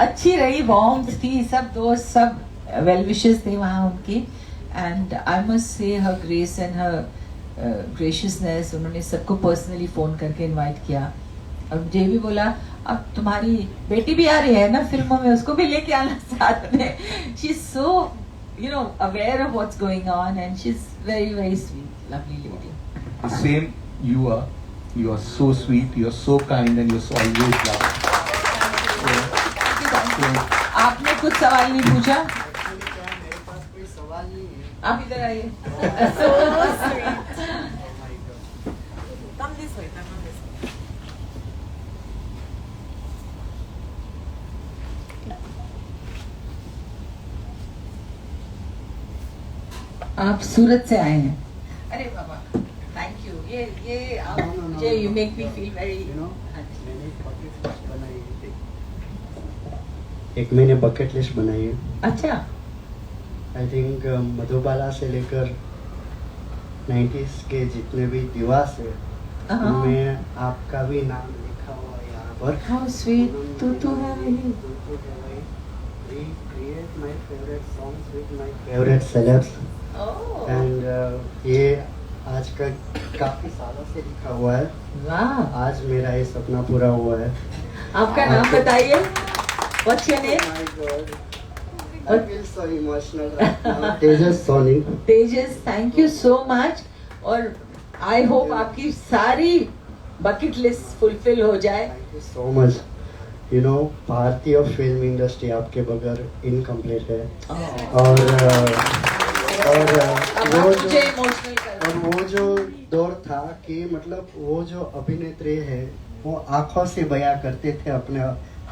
अच्छी रही, वार्म थी, सब दोस्त सब वेल विशेस थे वहाँ उनके. And I must say her grace and her graciousness, उन्होंने सबको पर्सनली फ़ोन करके इनवाइट किया. और मुझे भी बोला अब तुम्हारी बेटी भी आ रही है ना फिल्मों में, उसको भी लेके आना साथ में. She is so you know aware of what's going on, and she is very very sweet lovely lady. Same you are so sweet, you are so kind, and you're always loved. आपने कुछ सवाल नहीं पूछा? आप इधर आइए. आप सूरत से आए हैं? अरे बाबा, थैंक यू. ये आप मुझे, you make me feel very, एक मैंने बकेट लिस्ट बनाई है. अच्छा. आई थिंक मधुबाला से लेकर 90s के जितने भी दिवस है, उनमें आपका भी नाम लिखा हुआ है यहाँ पर. How sweet. तू है मेरी. We create my favorite songs with my favorite celebs. And ये आज का काफी सालों से लिखा हुआ है. वाह. आज मेरा ये सपना पूरा हुआ है. आपका नाम बताइए. What's your name? Oh my God. I feel so emotional right now. Tejas Soni. Tejas, thank you so much. और I hope आपकी सारी bucket list fulfill हो जाए. Thank you so much. You know, भारतीय फिल्म इंडस्ट्री आपके बगैर incomplete है. और वो जो दौर था कि मतलब वो जो अभिनेत्री है वो आंखों से बयां करते थे अपने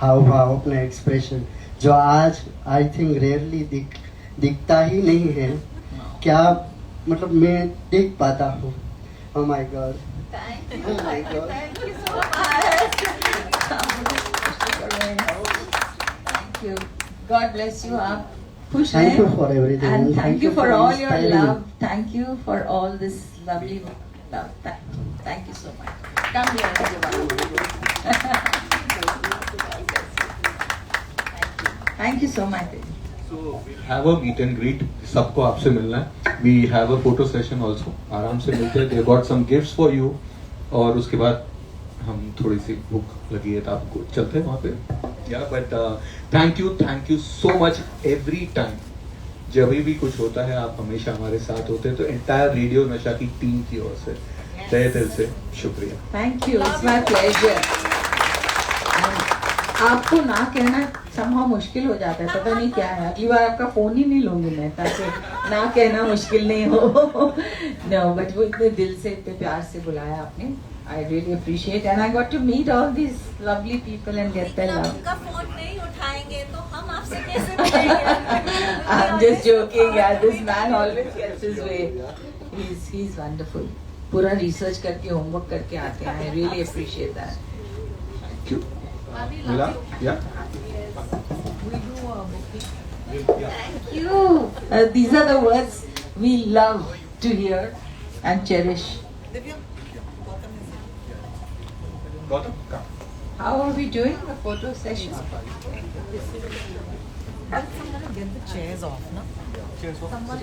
हाव भाव, अपने एक्सप्रेशन, जो आज आई थिंक रेयरली दिखता ही नहीं है. क्या मतलब मैं देख पाता हूँ. Oh my God. Thank you. Oh my God. Thank you so much. Thank you. God bless you. आप खुश हैं. Thank you for everything. And thank you for all your inspiring. love. Thank you for all this lovely love. Thank you so much. Come here, everyone. Thank you so much. So we'll have a meet and greet. सबको आपसे मिलना है. We have a photo session also. आराम से मिलते हैं. They got some gifts for you. और उसके बाद हम थोड़ी सी भूख लगी है तो आपको चलते हैं वहाँ पे. Yeah, but thank you so much every time. जब भी कुछ होता है आप हमेशा हमारे साथ होते हैं. तो entire रेडियो नशा की टीम की ओर से तहे दिल से शुक्रिया। Thank you, it's my pleasure. आपको ना कहना somehow मुश्किल हो जाता है, पता नहीं क्या है। अगली बार आपका फोन ही नहीं लूंगी मैं, ताकि ना कहना मुश्किल नहीं हो। नो, बट वो इतने दिल से, इतने प्यार से बुलाया आपने। I really appreciate, and I got to meet all these lovely people and get their love. उनका फोन नहीं उठाएंगे तो हम आपसे कैसे मिलेंगे? I'm just joking, yeah. This man always gets his way. He's wonderful. पूरा research करके, homework करके आते हैं. I really appreciate that. Thank you. Mila? Yeah? Thank you. These are the words we love to hear and cherish. Gautam, come. How are we doing the photo session? Get the chairs off, no? Cheers. Someone